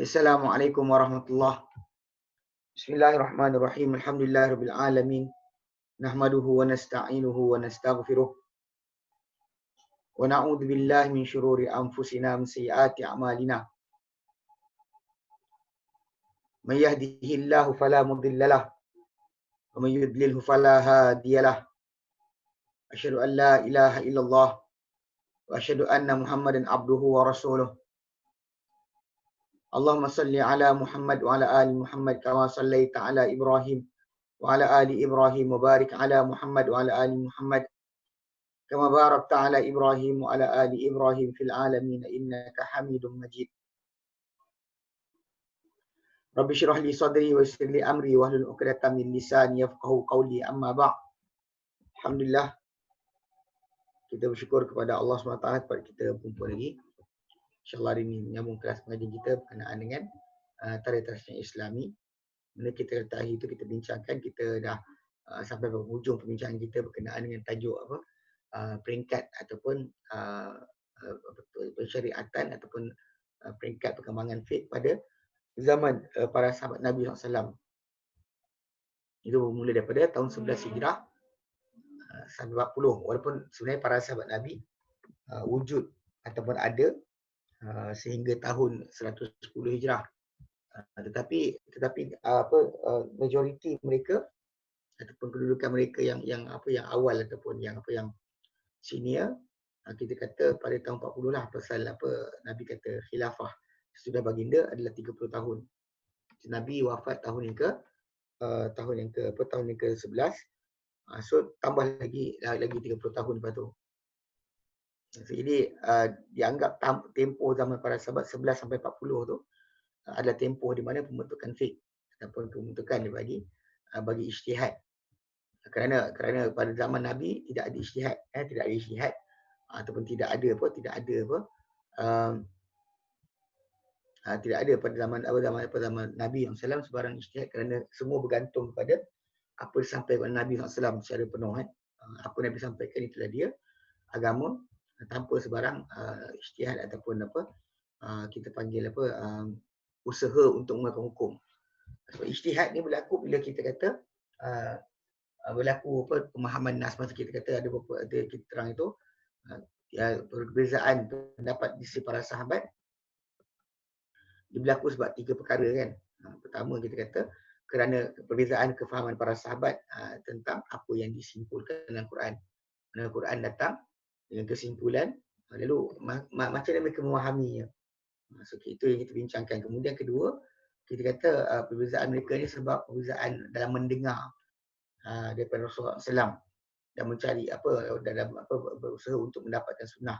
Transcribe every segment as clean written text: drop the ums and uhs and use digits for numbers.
Assalamualaikum warahmatullahi. Bismillahirrahmanirrahim. Alhamdulillahirabbil alamin. Nahmaduhu wa nasta'inuhu wa nastaghfiruh. Wa na'udzu billahi min syururi anfusina wa min sayyiati a'malina. May yahdihillahu fala mudilla lahu wa may yudlilhu fala hadiya lahu. Asyhadu an la ilaha illallah wa asyhadu anna Muhammadan abduhu wa rasuluh. Allahumma salli ala Muhammad wa ala ali Muhammad kama sallaita ala Ibrahim wa ala ali Ibrahim wa barik ala Muhammad wa ala ali Muhammad kama barakta ala Ibrahim wa ala ali Ibrahim fil alamin innaka Hamidum Majid. Rabbi shrah li sadri wa yassir li amri wahlul 'uqdatam min lisani yafqahu qawli, amma ba'd. Alhamdulillah, kita bersyukur kepada Allah SWT kepada kita berkumpul lagi. InsyaAllah hari ini menyambung kelas pengajian kita berkenaan dengan tarikh tradisional Islami. Bila kita letak itu kita bincangkan, kita dah sampai ke hujung perbincangan kita berkenaan dengan tajuk apa, peringkat ataupun syariatan ataupun peringkat perkembangan fiqh pada zaman para sahabat Nabi SAW. Itu bermula daripada tahun 11 Hijrah sampai 40. Walaupun sebenarnya para sahabat Nabi wujud ataupun ada sehingga tahun 110 Hijrah. Tetapi majoriti mereka ataupun kedudukan mereka yang awal ataupun yang senior, kita kata pada tahun 40 lah, pasal Nabi kata khilafah sudah baginda adalah 30 tahun. Nabi wafat tahun yang ke-11. So tambah lagi 30 tahun lepas tu. Jadi dianggap tempoh zaman para sahabat 11 sampai 40 tu adalah tempoh di mana pembentukan fiqh ataupun pembentukan bagi ijtihad. Kerana pada zaman Nabi tidak ada ijtihad, ataupun tidak ada pada zaman Nabi SAW sebarang ijtihad, kerana semua bergantung kepada apa disampaikan oleh Nabi SAW secara penuh. Apa Nabi sampaikan itulah dia agama, tanpa sebarang ijtihad ataupun kita panggil usaha untuk mengeluarkan hukum. Sebab ijtihad ni berlaku bila kita kata berlaku pemahaman nas. Masa kita kata ada kita terang itu perbezaan pendapat di sisi para sahabat, dia berlaku sebab 3 perkara kan. Pertama, kita kata kerana perbezaan kefahaman para sahabat tentang apa yang disimpulkan dalam Quran. Kerana Quran datang dengan kesimpulan, lalu macam mana mereka memahaminya. So itu yang kita bincangkan. Kemudian kedua, kita kata perbezaan mereka ni sebab perbezaan dalam mendengar daripada Rasulullah SAW dan mencari berusaha untuk mendapatkan sunnah,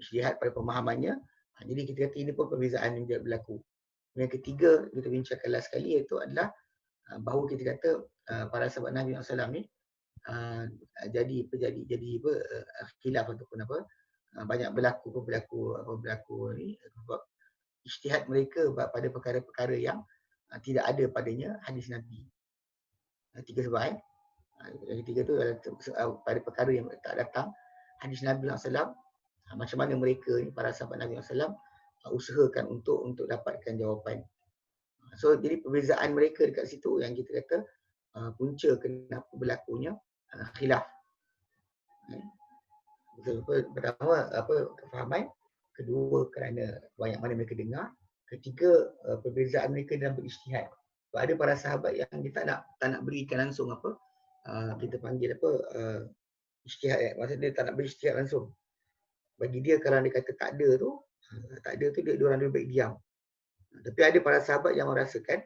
ijtihad pada pemahamannya. Jadi kita kata ini pun perbezaan yang berlaku. Yang ketiga kita bincangkan last sekali, iaitu adalah bahawa kita kata para sahabat Nabi SAW ni jadi khilaf ataupun banyak berlaku ni sebab ijtihad mereka pada perkara-perkara yang tidak ada padanya hadis Nabi. 3 sebab yang ketiga tu pada perkara yang tak datang hadis Nabi SAW, macam mana mereka ni para sahabat Nabi SAW usahakan untuk dapatkan jawapan. So jadi perbezaan mereka dekat situ yang kita kata punca kenapa berlakunya khilaf. Pertama kefahaman, kedua kerana banyak mana mereka dengar, ketiga perbezaan mereka dalam berijtihad. Sebab ada para sahabat yang dia tak nak berikan langsung kita panggil ijtihad. Maksudnya dia tak nak berijtihad langsung. Bagi dia kalau dia kata tak ada tu dia orang lebih baik diam. Tapi ada para sahabat yang merasakan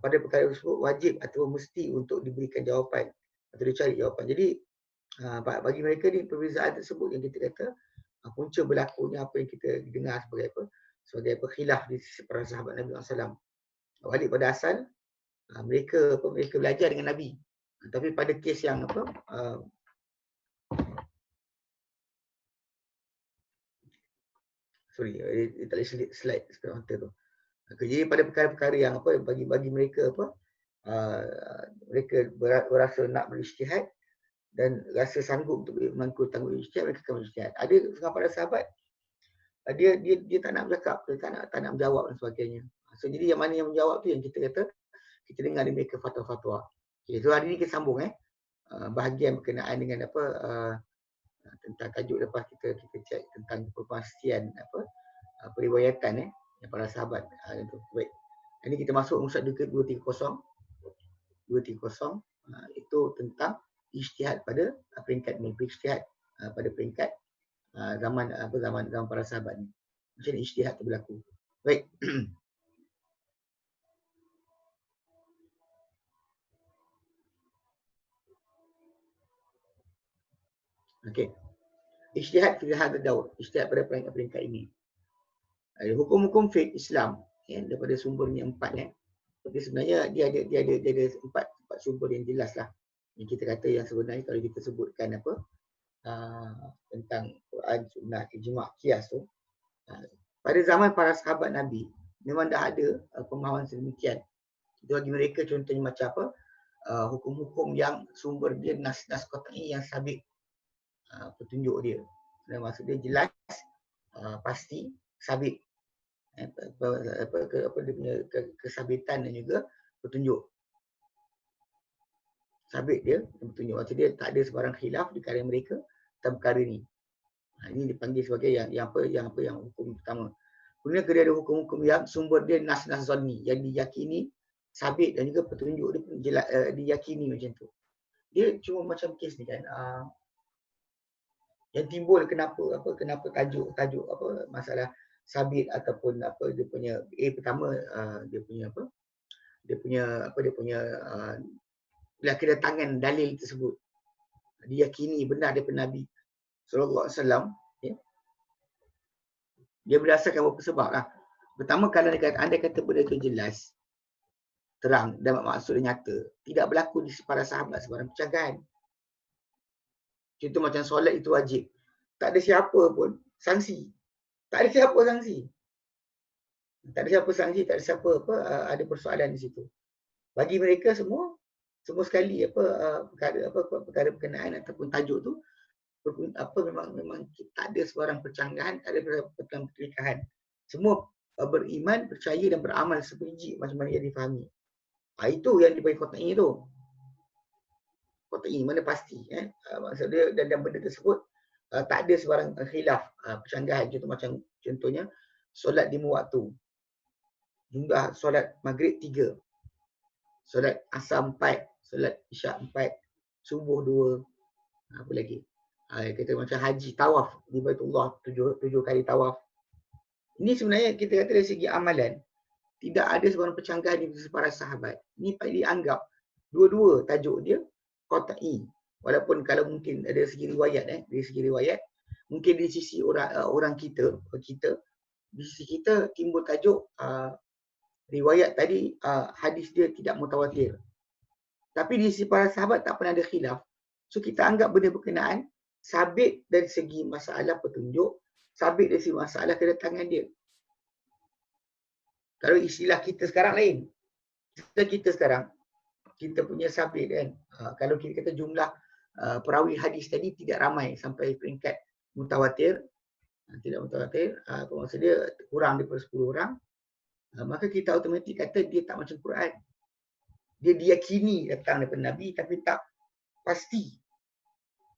pada perkara tersebut wajib atau mesti untuk diberikan jawapan atau dicari jawapan. Jadi bagi mereka ni perbezaan tersebut yang kita kata punca berlakunya apa yang kita dengar sebagai khilaf di sisi para sahabat Nabi SAW. Balik pada asal, mereka belajar dengan Nabi. Tapi pada kes yang dia tak boleh slide seperti tu. Jadi pada perkara-perkara yang bagi mereka mereka berasa nak berijtihad dan rasa sanggup untuk memangku tanggung ijtihad, mereka akan berijtihad. Ada setengah para sahabat dia tak nak bercakap, dia tak nak menjawab dan sebagainya. So jadi yang mana yang menjawab tu yang kita kata kita dengar dari mereka fatwa-fatwa. Okay, so hari ni kita sambung bahagian berkenaan dengan apa tentang tajuk lepas kita cek tentang perpastian periwayatan para sahabat itu baik. Ini kita masuk musyad ke 230 itu tentang ijtihad pada peringkat ni, ijtihad pada peringkat zaman para sahabat ni. Macam mana ijtihad tu berlaku. Baik. Okey. Ijtihad fi hadha daur, ijtihad pada peringkat ini. Hukum-hukum fiqh Islam daripada sumbernya 4 Tapi sebenarnya dia ada empat sumber yang jelas lah. Yang kita kata yang sebenarnya kalau kita sebutkan tentang Quran, Sunnah, Ijma', Qiyas tu, pada zaman para sahabat Nabi memang dah ada pemahaman sedemikian. Itu bagi mereka contohnya macam apa? Hukum-hukum yang sumber dia nas-nas qat'i yang sabit petunjuk dia. Maksud dia jelas, pasti, sabit. Apa dia punya kesabitan dan juga petunjuk. Sabit dia petunjuk. Maksud dia tak ada sebarang khilaf di kalangan mereka tentang perkara ni. Ini dipanggil sebagai yang hukum pertama. Kemudian dia ada hukum-hukum yang sumber dia nas-nas zanni yang diyakini sabit dan juga petunjuk dia pun jelas, diyakini macam tu. Dia cuma macam kes ni kan. Yang timbul kenapa tajuk masalah sabit ataupun dia punya pertama dia punya kedatangan dalil tersebut diyakini benar daripada Nabi sallallahu alaihi wasallam, dia berdasarkan beberapa sebab lah. Pertama, kalau anda kata benda itu jelas, terang dan maksud nyata, tidak berlaku di para sahabat sebarang pencanggahan. Contoh macam solat itu wajib, tak ada siapa pun sangsi. Tak ada siapa sangsi. Tak ada siapa ada persoalan di situ. Bagi mereka semua sekali perkara berkenaan ataupun tajuk tu memang tak ada sebarang percanggahan, tak ada pertelikahan. Semua beriman, percaya dan beramal sebiji macam mana yang difahami. Itu yang dipanggil qat'i tu. Qat'i mana pasti maksud dia dan benda tersebut tak ada sebarang khilaf, percanggahan. Contohnya solat 5 waktu. Jumlah solat maghrib 3. Solat asar 4, solat isyak 4, subuh 2. Apa lagi? Kita macam haji, tawaf di Baitullah 7 kali tawaf. Ini sebenarnya kita kata dari segi amalan tidak ada sebarang percanggahan di para sahabat. Ini dianggap dua-dua tajuk dia qat'i. Walaupun kalau mungkin ada segi riwayat dari segi riwayat mungkin di sisi orang kita di sisi kita timbul tajuk riwayat tadi hadis dia tidak mutawatir. Tapi di sisi para sahabat tak pernah ada khilaf. So kita anggap benda berkenaan sabit dari segi masalah petunjuk, sabit dari segi masalah kedatangan dia. Kalau istilah kita sekarang lain. Istilah kita sekarang, kita punya sabit kan. Kalau kita kata jumlah perawi hadis tadi tidak ramai sampai peringkat mutawatir, tidak mutawatir, maksud dia kurang daripada 10 orang, maka kita automatik kata dia tak macam Quran. Dia diyakini datang daripada Nabi tapi tak pasti.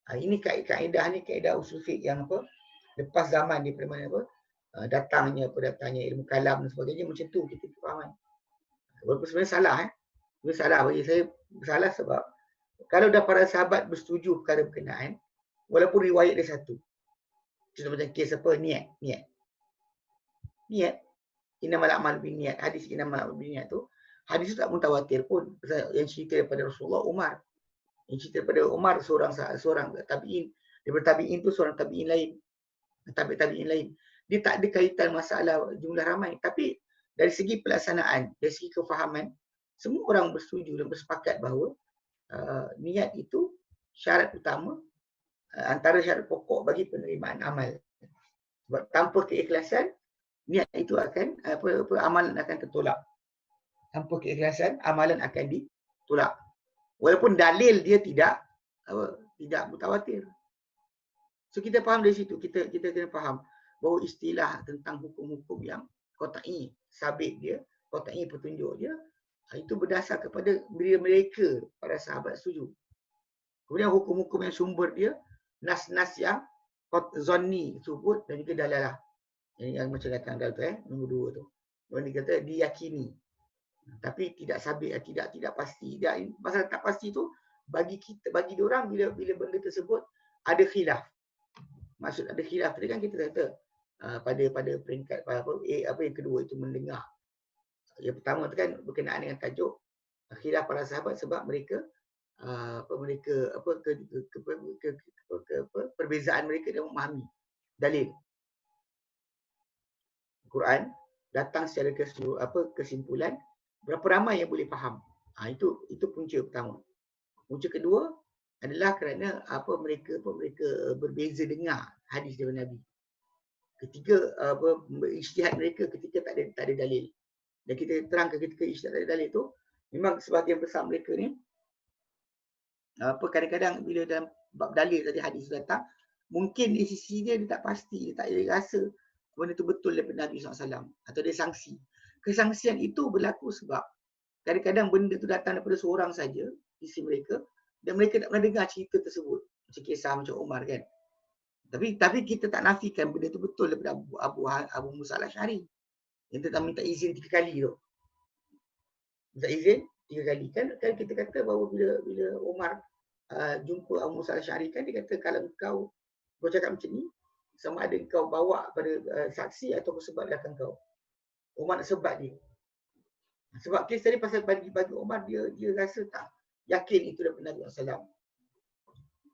Ini kaedah usul fiqh yang lepas zaman daripada mana datangnya ilmu kalam dan sebagainya, macam tu kita faham. Walaupun sebenarnya salah Sebenarnya salah bagi saya, salah sebab kalau dah para sahabat bersetuju perkara berkenaan, walaupun riwayat dia satu. Contoh macam kes niat. Innamal a'malu binniyat. Hadis innamal a'malu binniyat tu, hadis tu tak mutawatir pun. Yang cerita daripada Rasulullah Umar. Yang cerita daripada Umar seorang tabi'in. Daripada tabi'in tu seorang tabi'in lain. Tabi'in lain. Dia tak ada kaitan masalah jumlah ramai. Tapi dari segi pelaksanaan, dari segi kefahaman, semua orang bersetuju dan bersepakat bahawa niat itu syarat utama, antara syarat pokok bagi penerimaan amal. Sebab tanpa keikhlasan, niat itu akan amalan akan tertolak. Tanpa keikhlasan, amalan akan ditolak. Walaupun dalil dia tidak mutawatir. So kita faham dari situ, kita kena faham bahawa istilah tentang hukum-hukum yang qat'i, sabit dia qat'i petunjuk dia, itu berdasar kepada bila mereka para sahabat setuju. Kemudian hukum-hukum yang sumber dia, nas-nas yang zanni sebut dan juga dalalah. Yang macam datang dalam tu nombor 2 tu. Yang dikata diyakini. Tapi tidak sabit, tidak pasti. Pasal tak pasti tu bagi kita, bagi diorang bila benda tersebut ada khilaf. Maksud ada khilaf tadi kan kita kata pada peringkat apa yang kedua itu mendengar. Yang pertama tu kan berkenaan dengan tajuk khilaf para sahabat sebab mereka perbezaan mereka dalam memahami dalil Quran datang secara kesimpulan berapa ramai yang boleh faham. Itu punca pertama. Punca kedua adalah kerana mereka berbeza dengar hadis daripada Nabi. Ketiga ijtihad mereka ketika tak ada dalil. Dan kita terangkan ketika ijtihad tak ada dalil tu memang sebahagian besar mereka ni kadang-kadang bila dalam bab dalil tadi hadis datang, mungkin di sisi dia tak pasti, dia tak rasa benda tu betul daripada Nabi SAW atau dia sangsi. Kesangsian itu berlaku sebab kadang-kadang benda tu datang daripada seorang saja sisi mereka dan mereka tak pernah dengar cerita tersebut. Macam kisah macam Umar kan. Tapi kita tak nafikan benda tu betul daripada Abu Musa al-Asy'ari. Yang tentang minta izin 3 kali tu. Minta izin 3 kali kan kita kata bahawa bila Umar jumpa Abu Musa al-Asy'ari kan dia kata kalau kau cakap macam ni sama ada kau bawa pada saksi atau sebab belakang kau. Umar nak sebab dia. Sebab kes tadi pasal bagi Umar dia rasa tak yakin itu daripada Nabi SAW.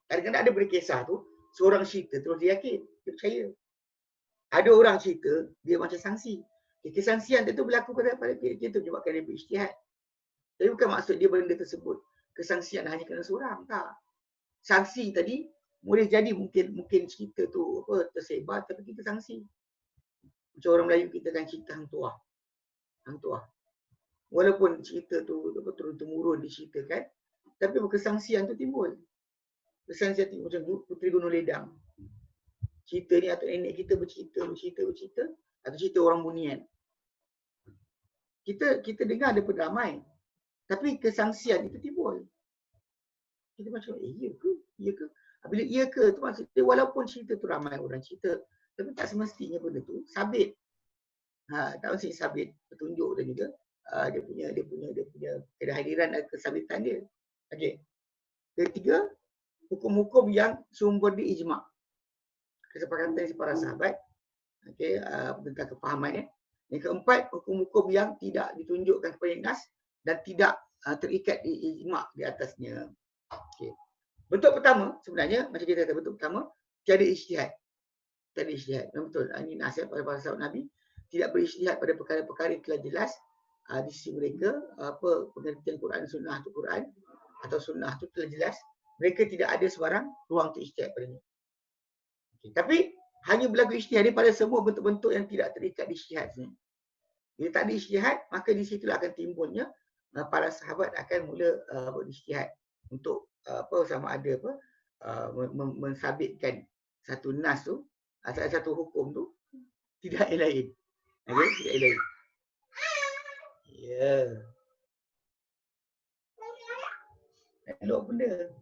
Kadang-kadang ada berkisah tu seorang cerita terus dia yakin, dia percaya. Ada orang cerita dia macam sangsi. Kesangsian itu berlaku pada dia tu menyebabkan dia berijtihad. Tapi bukan maksud dia benda tersebut kesangsian hanya kerana seorang, tak. Sangsi tadi boleh jadi mungkin cerita tu tersebar tapi kita sangsi. Macam orang Melayu kita kan cerita hang tuah. Walaupun cerita tu turun-temurun diceritakan, tapi kesangsian tu timbul. Kesangsian timbul macam Puteri Gunung Ledang. Cerita ni atau nenek kita bercerita atau cerita orang Bunian. Kita dengar daripada ramai. Tapi kesangsian itu timbul. Kita macam, iya ke? Bila iya ke, tu maksudnya walaupun cerita tu ramai orang cerita, tapi tak semestinya benda tu sabit. Tak mesti sabit petunjuk dan juga dia punya kehadiran dan kesabitan dia. Okey. Ketiga, hukum-hukum yang sumber di ijma'. Kesepakatan para sahabat. Okey, tentang kefahaman. Yang keempat, hukum-hukum yang tidak ditunjukkan kepada nas dan tidak terikat di ijma' di atasnya. Okay. Bentuk pertama sebenarnya macam kita kata bentuk pertama tiada ijtihad. Betul. Ini nasihat pada para sahabat Nabi tidak berijtihad pada perkara-perkara yang telah jelas di sisi mereka pengertian Quran sunnah tu Quran atau sunnah tu telah jelas. Mereka tidak ada sebarang ruang untuk ijtihad padanya. Okay. Tapi hanya berlaku ijtihad pada semua bentuk-bentuk yang tidak terikat di ijtihad sebenarnya. Bila tak ada ijtihad maka di situlah akan timbulnya para sahabat akan mula berijtihad untuk sama ada mensabitkan satu nas tu satu hukum tu tidak yang lain. Okey, tidak yang lain. Ya. Elok benda.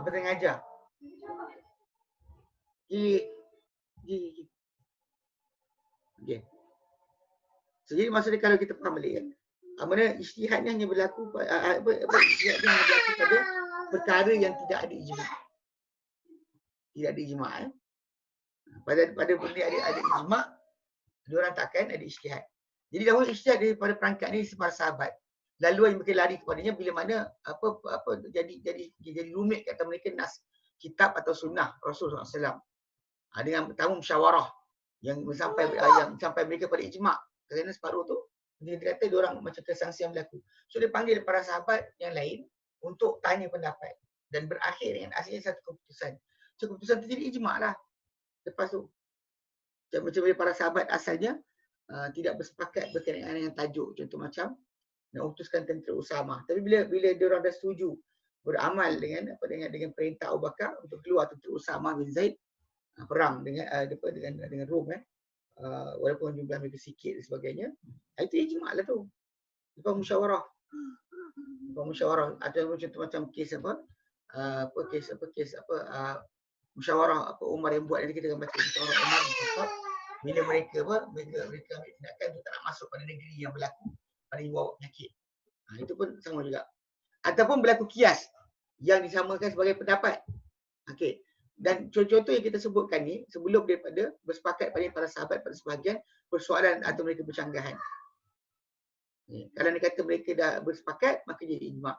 Apa tengah ajar? Okey. So, jadi maksudnya kalau kita faham balik kan, mana ijtihad ni hanya berlaku ijtihad ni hanya berlaku pada perkara yang tidak ada ijma'. Tidak ada ijma'. Pada benda ada ijma', diorang takkan ada ijtihad. Jadi dahulu ijtihad daripada perangkat ni para sahabat. Lalu yang mereka lari kepadanya bila mana jadi rumit kata mereka nas kitab atau sunnah Rasulullah SAW. Dengan pertama musyawarah yang sampai mereka pada ijma'. Kerana separuh tu dia kata diorang macam kesangsian berlaku. So dia panggil para sahabat yang lain untuk tanya pendapat dan berakhir dengan asalnya satu keputusan. So keputusan tu jadi ijma' lah. Lepas tu macam para sahabat asalnya tidak bersepakat berkenaan dengan tajuk, contoh macam nak utuskan tentera Usamah. Tapi bila diorang dah setuju beramal dengan perintah Abu Bakar untuk keluar tentera Usamah bin Zaid perang dengan Rom walaupun jumlah mereka sikit dan sebagainya, itu ijma' lah tu. Lepas musyawarah. Ada macam kes musyawarah Umar yang buat, nanti kita akan baca musyawarah Umar bila mereka mereka ambil tindakan untuk tak nak masuk pada negeri yang berlaku pada wabak penyakit. Itu pun sama juga. Ataupun berlaku kias yang disamakan sebagai pendapat. Okey. Dan contoh-contoh yang kita sebutkan ni sebelum daripada bersepakat pada para sahabat pada sebahagian persoalan atau mereka bercanggahan. Kalau dia kata mereka dah bersepakat, maka jadi ijma'.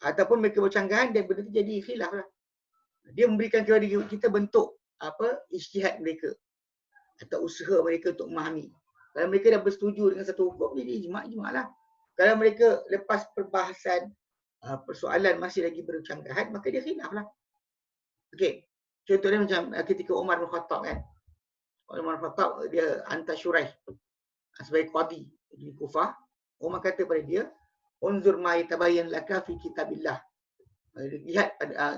Ataupun mereka bercanggahan dan benda tu jadi khilaf lah. Dia memberikan kepada kita bentuk ijtihad mereka atau usaha mereka untuk memahami. Kalau mereka dah bersetuju dengan satu hukum, jadi ijma' lah. Kalau mereka lepas perbahasan persoalan masih lagi bercanggahan, maka dia khilaf lah. Okey. Contohnya macam ketika Umar bin Khattab kan. Umar bin Khattab dia hantar Syuraih sebagai qadi di Kufah. Umar kata pada dia, "Unzur ma yatabayyan laka fi kitabillah."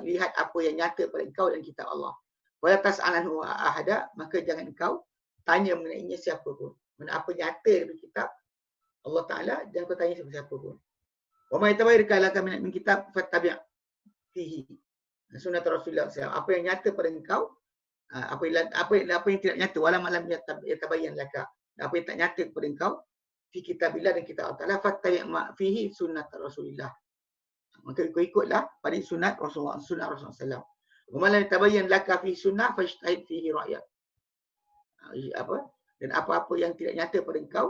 Lihat apa yang nyata pada engkau dan kitab Allah. Wala tas'alanhu ahada, maka jangan engkau tanya mengenainya siapa pun. Mana apa nyata daripada kitab Allah Taala, jangan kau tanya siapa pun. Wa ma yatabayyan laka min kitab fattabi' fihi. Sunnah Rasulullah SAW. Apa yang nyata pada engkau, apa yang tidak nyata, wala malam yatabayyan laka. Apa yang tak nyata kepada engkau, fi kitabillah dan kitab Allah Taala, fattabi' fihi sunnah Rasulullah. Maka kau ikutlah pada sunat Rasulullah SAW. Wa ma lam yatabayyan laka fi sunnah fajtahid fihi ra'yak. Dan apa-apa yang tidak nyata pada engkau,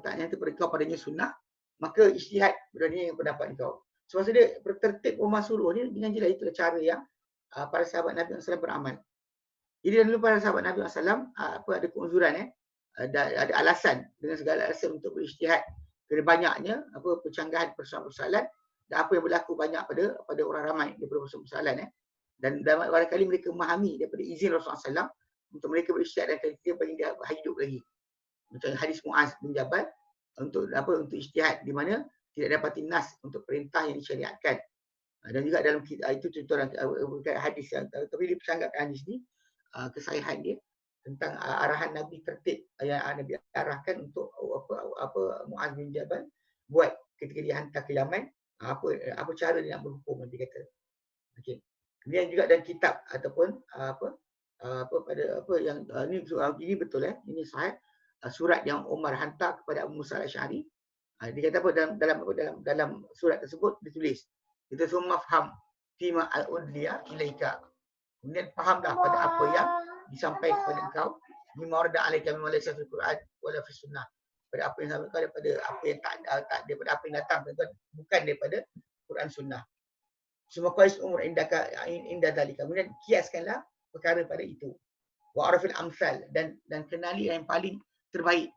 tak nyata pada engkau padanya sunnah, maka ijtihad berani pendapat engkau. Sebab dia bertertib Umar suruh ni dengan jelas itulah cara yang para sahabat Nabi SAW beramal. Jadi dulu para sahabat Nabi SAW ada keuzuran ada alasan dengan segala alasan untuk berijtihad kerana banyaknya percanggahan persoalan-persoalan dan apa yang berlaku banyak pada orang ramai daripada persoalan dan barangkali mereka memahami daripada izin Rasulullah SAW untuk mereka berijtihad dan ketika bagi dia hidup lagi. Macam hadis Muaz bin Jabal untuk ijtihad di mana tidak dapat nas untuk perintah yang disyariatkan. Dan juga dalam itu contoh hadis tapi dia persanggahkan hadis ni kesahihan dia tentang arahan Nabi tertib yang Nabi arahkan untuk Muaz bin Jabal buat ketika dia hantar ke Yaman, apa cara dia nak berhukum, nanti kata. Okey. Kemudian juga dalam kitab ataupun ini betul ini sahih, surat yang Umar hantar kepada Abu Musa al-Asy'ari. Dia kata apa dalam surat tersebut ditulis, kita semua faham fima al-udliya ilaika. Kemudian fahamlah pada apa yang disampaikan kepada engkau, mimma warada alaika mimma laysa fil Quran wala fi sunnah. Pada apa yang disampaikan daripada apa yang tak daripada apa yang datang bukan daripada Quran sunnah. Semua qais umur inda dalika. Kemudian kiaskanlah perkara pada itu. Wa arafil amsal dan kenali yang paling terbaik.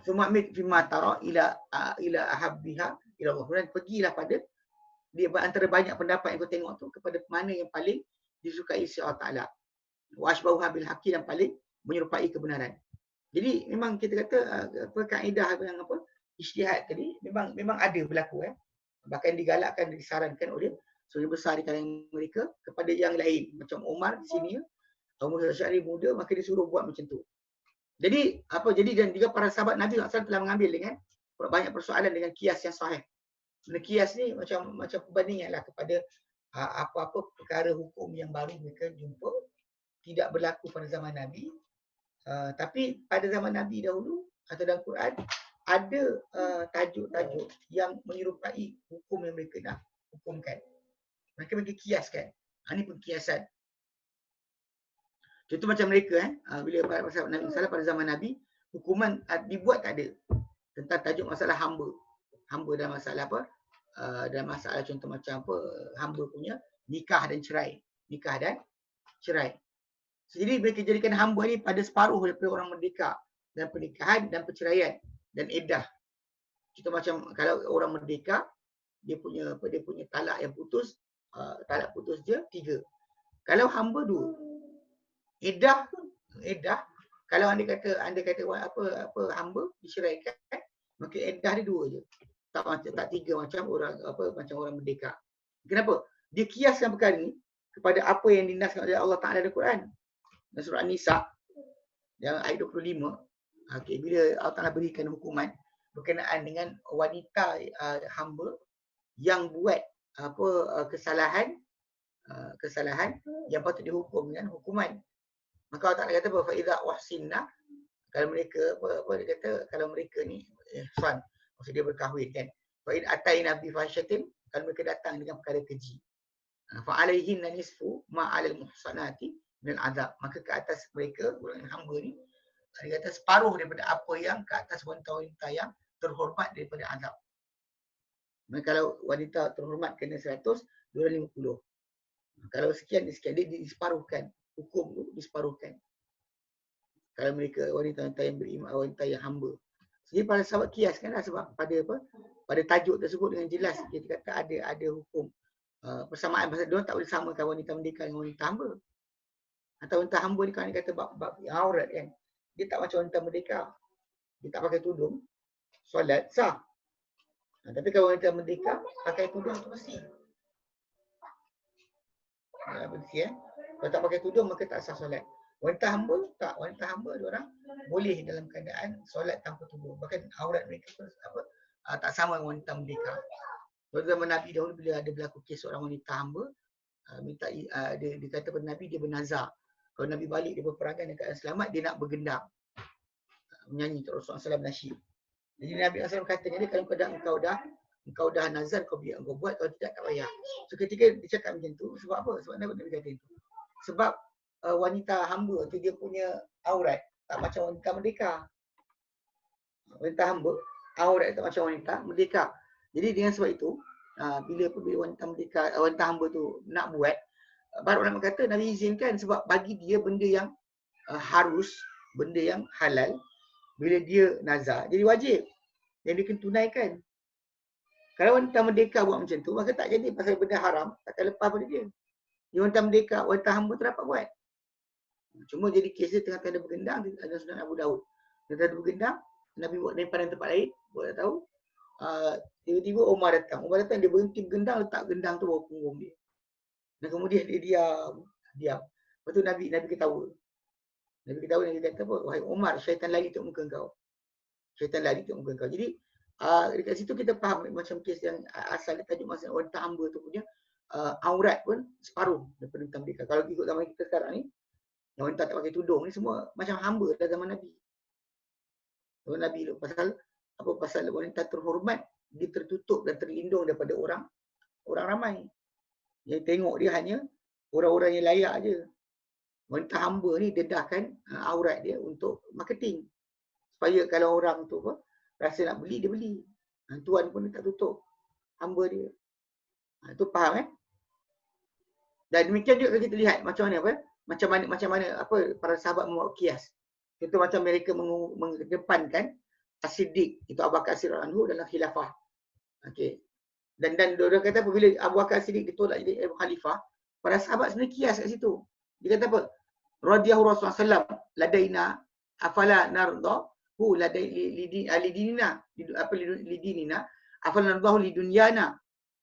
Semua ambil fima tara ila ahabbiha ila Allah. Kemudian pergilah pada dia antara banyak pendapat yang kau tengok tu kepada mana yang paling disukai si Allah Taala. Wa asbahuha bil haqqi, dan paling menyerupai kebenaran. Jadi memang kita kata kaedah yang ijtihad tadi memang ada berlaku bahkan digalakkan dan disarankan oleh sebagian besar di kalangan mereka kepada yang lain, macam Umar senior, Abu Musa al-Asy'ari muda, maka dia suruh buat macam tu. Jadi dan juga para sahabat Nabi SAW telah mengambil dengan banyak persoalan dengan kias yang sahih. Kias ni macam perbandingan lah kepada apa-apa perkara hukum yang baru mereka jumpa tidak berlaku pada zaman Nabi. Tapi pada zaman Nabi dahulu atau dalam Quran ada tajuk-tajuk yang menyerupai hukum yang mereka nak hukumkan. Mereka kiaskan. Ini pengkiasan. Contoh macam mereka bila para sahabat Nabi SAW pada zaman Nabi, hukuman dibuat tak ada tentang tajuk masalah hamba. Hamba dalam masalah dalam masalah contoh macam hamba punya nikah dan cerai. Nikah dan cerai. Jadi mereka jadikan hamba ni pada separuh daripada orang merdeka dan pernikahan dan perceraian dan iddah. Contoh macam kalau orang merdeka dia punya talak yang putus, talak putus dia 3. Kalau hamba 2. Iddah kalau anda kata hamba diceraikan, maka iddah dia 2 je. Tak 3 macam orang merdeka. Kenapa? Dia kiaskan perkara ni kepada apa yang dinaskan oleh Allah Taala dalam Quran. Dan surah An-Nisa Yang ayat 25, okey, bila Allah Taala berikan hukuman berkenaan dengan wanita hamba yang buat kesalahan yang patut dihukum dengan hukuman. Maka Allah Taala kata bahawa fa idza uhsinna, kalau mereka dia kata kalau mereka ni ihsan, maksud dia berkahwin kan. Fa in ataina bi fahsyatin, kalau mereka datang dengan perkara keji. Fa alaihinna nisfu ma 'alal muhsanati min azab. Maka ke atas mereka, golongan hamba ni, dia kata separuh daripada apa yang ke atas wanita-wanita yang terhormat daripada azab. Maka kalau wanita terhormat kena 100, 250. Kalau sekian, dia diseparuhkan. Hukum tu diseparuhkan. Kalau mereka wanita-wanita yang beriman, wanita yang hamba. Jadi para sahabat kiaskanlah sebab pada tajuk tersebut dengan jelas kita kata ada hukum persamaan, pasal dia tak boleh samakan wanita merdeka dengan wanita hamba. Atau wanita hamba ni kan dia kata bab aurat kan. Dia tak macam wanita merdeka. Dia tak pakai tudung, solat sah. Tapi kalau wanita merdeka pakai tudung tu mesti. Bersih Kalau tak pakai tudung maka tak sah solat. Wanita hamba tak, wanita hamba dia orang boleh dalam keadaan solat tanpa tudung. Bahkan aurat mereka pun tak sama dengan wanita merdeka. Pada zaman Nabi dahulu bila ada berlaku kes seorang wanita hamba dia kata pada Nabi dia bernazar. Kalau Nabi balik dia berperangan dengan keadaan selamat, dia nak bergendang. Menyanyi Rasulullah SAW nasyid. Jadi Nabi SAW kata dia, kalau engkau dah nazar, kau biar engkau buat, kalau tidak tak payah. So ketika dia cakap macam tu, sebab apa? Sebab Nabi kata itu. Sebab wanita hamba tu dia punya aurat tak macam wanita merdeka. Wanita hamba aurat tak macam wanita merdeka. Jadi dengan sebab itu bila wanita merdeka, wanita hamba tu nak buat, baru ulama kata Nabi izinkan sebab bagi dia benda yang harus, benda yang halal. Bila dia nazar jadi wajib yang dia kena tunaikan. Kalau wanita merdeka buat macam tu, maka tak jadi pasal benda haram, takkan lepas pada dia. Dia wanita merdeka, wanita hamba tu dapat buat. Cuma jadi kes dia tengah-tengah bergendang, ada Sunan Abu Daud. Tengah-tengah bergendang, Nabi buat daripada tempat lain, buat tak tahu. Tiba-tiba Umar datang, dia berhenti bergendang, letak gendang tu bawah punggung dia. Dan kemudian dia diam. Lepas tu Nabi ketawa. Nabi kata apa? Wahai Umar, syaitan lari untuk muka kau. Syaitan lari untuk muka kau. Jadi dekat situ kita faham macam kes yang asal dia tajuk masa wanita hamba tu punya aurat pun separuh daripada wanita merdeka. Kalau ikut zaman kita sekarang ni, yang wanita tak pakai tudung ni semua macam hamba dah zaman Nabi. Zaman Nabi tu pasal wanita terhormat, dia tertutup dan terlindung daripada orang ramai. Yang tengok dia hanya orang-orang yang layak je. Wanita hamba ni dedahkan aurat dia untuk marketing. Supaya kalau orang tu rasa nak beli, dia beli. Tuan pun dia tak tutup hamba dia. Itu faham Dan demikian juga kita lihat macam mana para sahabat membuat kias. Itu macam mereka mengedepankan As-Siddiq, itu Abu Bakar As-Siddiq anhu dalam khilafah. Okey. Dan dia kata apabila Abu Bakar As-Siddiq ditolak jadi khalifah, para sahabat sebenarnya kias kat situ. Dia kata apa? Radiyallahu Rasulullah SAW ladaina afala narda hu lidinina afala nardahu lidunyana.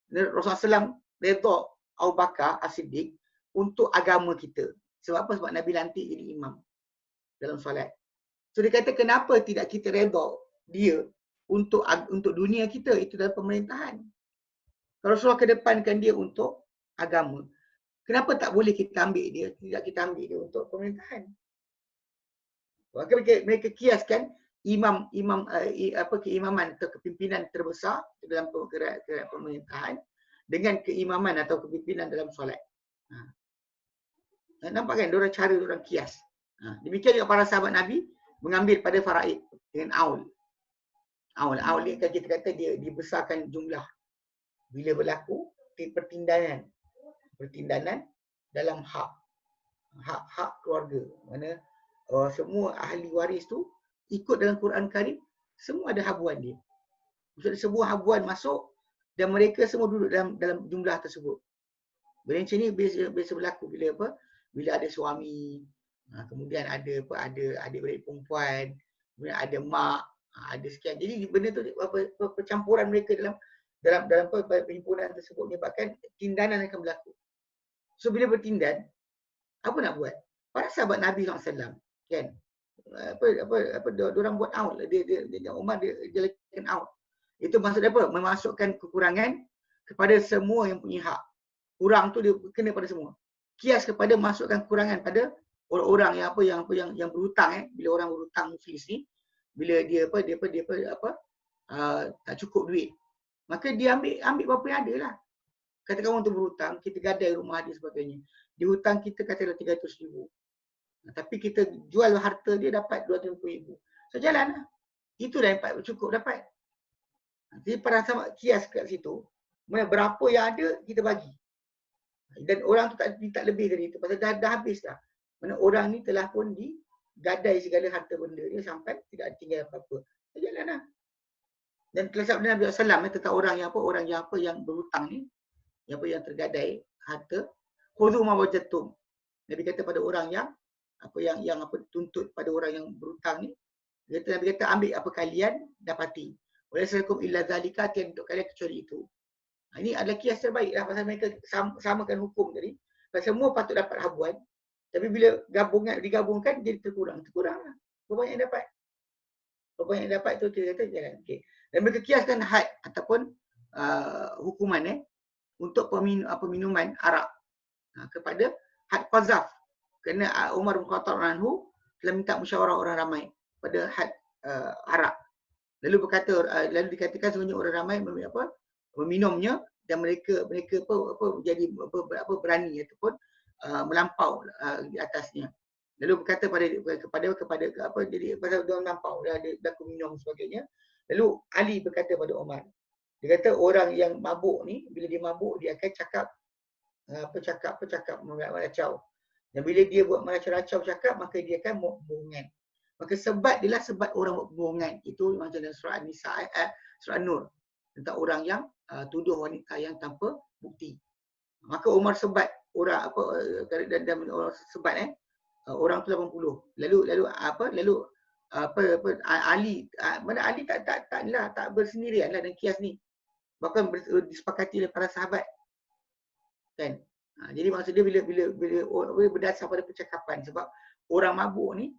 Rasulullah SAW redha Abu Bakar As-Siddiq untuk agama kita. Sebab apa? Sebab Nabi lantik jadi imam dalam solat. So dia kata kenapa tidak kita redha dia untuk dunia kita, itu dalam pemerintahan. Kalau Rasulullah kedepankan dia untuk agama, kenapa tak boleh kita ambil dia, tidak kita ambil dia untuk pemerintahan? Maka mereka kiaskan keimaman atau kepimpinan terbesar dalam pemerintahan dengan keimaman atau kepimpinan dalam solat. Nampak kan cara diorang kias. Demikian juga para sahabat Nabi mengambil pada faraid dengan aul. Aul ni kan kita kata dia dibesarkan jumlah bila berlaku pertindanan dalam hak keluarga. Mana semua ahli waris tu ikut dalam Quran Karim, semua ada habuan dia. Maksudnya sebuah habuan masuk dan mereka semua duduk dalam jumlah tersebut. Benda macam ni biasa berlaku bila ada suami, kemudian ada adik-beradik perempuan, kemudian ada mak, ada sekian. Jadi benda tu percampuran mereka dalam perhimpunan tersebut menyebabkan tindanan akan berlaku. So bila bertindan, apa nak buat? Para sahabat Nabi SAW kan, Diorang buat out. Dia Umar dia jelekan out. Itu maksudnya apa? Memasukkan kekurangan kepada semua yang punya hak. Kurang tu dia kena pada semua. Kias kepada masukkan kekurangan pada orang-orang yang berhutang bila orang berhutang muflis ni, bila dia tak cukup duit. Maka dia ambil berapa yang ada lah. Katakan orang tu berhutang, kita gadai rumah dia sebagainya. Dia hutang kita katakanlah 300,000. Tapi kita jual harta dia dapat 250,000. So jalan lah. Itu dah yang cukup dapat. Jadi pada sama kias kat situ, berapa yang ada kita bagi. Dan orang tu tak lebih dari itu. Pasal dah habis dah. Mana orang ni telah pun digadai segala harta benda dia sampai tidak tinggal apa-apa. So jalan lah. Dan telah sabda Nabi SAW tentang orang yang berhutang ni, yang tergadai harta, khudhu ma wajadtum. Nabi kata pada orang yang tuntut pada orang yang berhutang ni, Nabi kata ambil apa kalian dapati. Oleh salakum illa zalika, tiada untuk kalian kecuali itu. Ini adalah kias terbaik lah pasal mereka samakan hukum tadi. Pasal semua patut dapat habuan. Tapi bila digabungkan jadi terkurang lah. Berapa yang dapat? Berapa yang dapat tu kita kata jalan. Okay. Dan mereka kiaskan had ataupun hukuman untuk minuman arak kepada had qazaf. Kerana Umar bin Khattab anhu telah minta musyawarah orang ramai pada had arak. Lalu dikatakan sebenarnya orang ramai meminumnya dan mereka jadi berani ataupun melampau di atasnya. Lalu berkata kepada jadi pasal dia melampau dah aku minum sebagainya. Lalu Ali berkata pada Umar, dia kata orang yang mabuk ni bila dia mabuk dia akan cakap meracau. Dan bila dia buat meracau cakap maka dia akan bohongan. Maka sebat dia lah sebat orang buat bohongan. Itu macam dalam surah An-Nisa, surah An-Nur tentang orang yang tuduh wanita yang tanpa bukti. Maka Umar sebat orang dan orang sebat orang tu 80. Lalu Ali Ali tak bersendirian lah dan kias ni. Bahkan disepakati oleh para sahabat. Kan? Jadi maksud dia bila berdasar pada percakapan sebab orang mabuk ni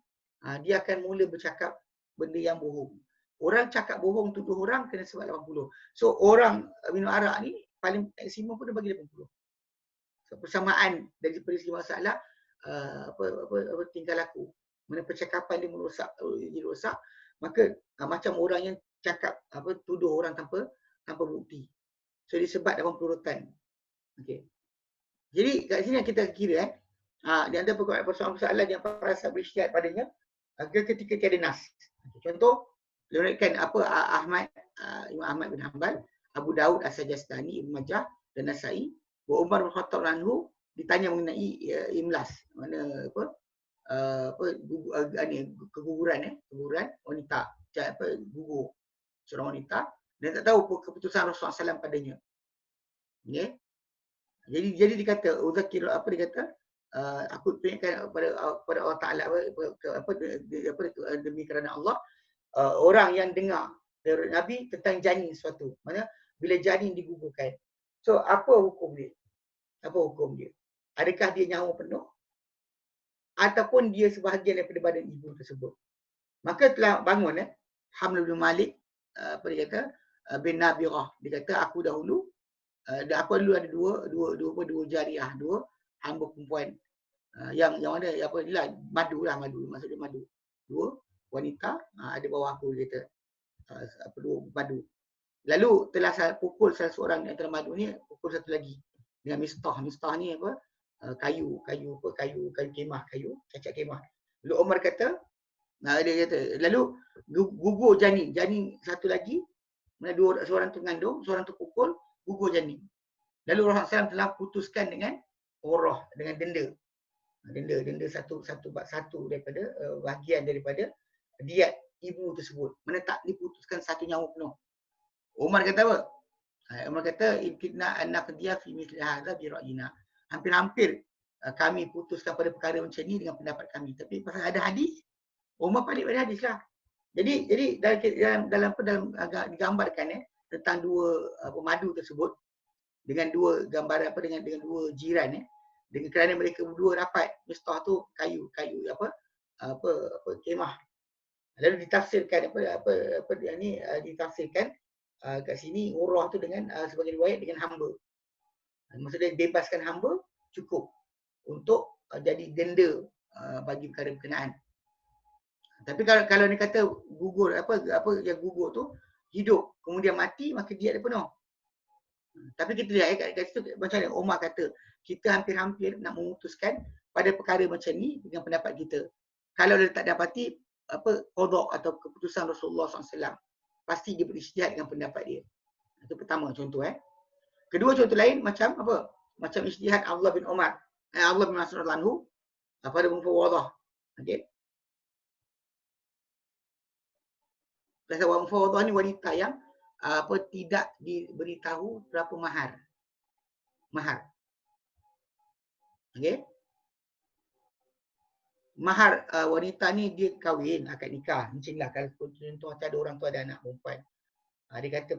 dia akan mula bercakap benda yang bohong. Orang cakap bohong tuduh orang kena sebab 80. So orang minum arak ni paling maksimum pun dia bagi 80. So, persamaan dari segi masalah tingkah laku. Mana percakapan dia rosak, maka macam orang yang cakap tuduh orang tanpa bukti. So disebat 80 rotan. Okey. Jadi kat sini yang kita kira di antara persoalan yang para sahabat berisytihat padanya ketika tiada nas. Contoh diriwayatkan Imam Ahmad bin Hanbal, Abu Daud As-Sajastani, Ibnu Majah dan Nasa'i, Umar bin Khattab anhu ditanya mengenai imlas, mana keguguran wanita, gugur seorang wanita dan tak tahu keputusan Rasulullah SAW padanya. Okay? Jadi dikata uzakir dia kata aku teringatkan kepada Allah Taala demi kerana Allah orang yang dengar dari Nabi tentang janin sesuatu. Mana bila janin digugurkan. So apa hukum dia? Adakah dia nyawa penuh ataupun dia sebahagian daripada badan ibu tersebut? Maka telah bangun Hamzah bin Malik dia kata bin Nabirah, dia kata aku dahulu ada dua jariah, dua hamba perempuan yang mana madu maksudnya madu. Dua wanita ada bawah aku, dia kata dua madu. Lalu telah saya pukul salah seorang antara madu ni, pukul satu lagi dengan mistah. Mistah ni kayu kemah, cacat kemah. Lalu Umar kata dia kata lalu gugur janin satu lagi, mana seorang tu mengandung, seorang tu pukul, gugur janin. Lalu Rasulullah SAW telah putuskan dengan qurrah, dengan denda satu daripada bahagian daripada diat ibu tersebut. Mana tak diputuskan satu nyawa penuh. Umar kata apa? Umar kata ibtidna an-naqdiya fi mithli hadza bi ra'yina. Hampir-hampir kami putuskan pada perkara macam ni dengan pendapat kami. Tapi pasal ada hadis, Umar paling pada hadis lah. Jadi dalam digambarkan tentang dua pemadu tersebut dengan dua gambar dengan dua jiran dengan kerana mereka berdua dapat mistah tu kayu kemah. Lalu ditafsirkan apa dia ni ditafsirkan kat sini urah tu dengan sebagai riwayat dengan hamba. Maksudnya bebaskan hamba cukup untuk jadi denda bagi perkara berkenaan. Tapi kalau ni kata gugur apa yang gugur tu hidup kemudian mati, maka dia ada penuh. Tapi kita lihat kat situ macam mana Omar kata, kita hampir-hampir nak memutuskan pada perkara macam ni dengan pendapat kita. Kalau dia tak dapati qada atau keputusan Rasulullah SAW, pasti dia berijtihad dengan pendapat dia. Itu pertama contoh. Kedua contoh lain macam apa? Macam ijtihad Abdullah bin Umar, Abdullah bin Mas'ud radhiyallahu anhu pada mufawadah. Okey. Pasal mufawadah ni wanita yang tidak diberitahu berapa mahar. Okey. Mahar wanita ni dia kahwin, akad nikah. Macamlah kalau contoh ada orang tu ada anak perempuan. Dia kata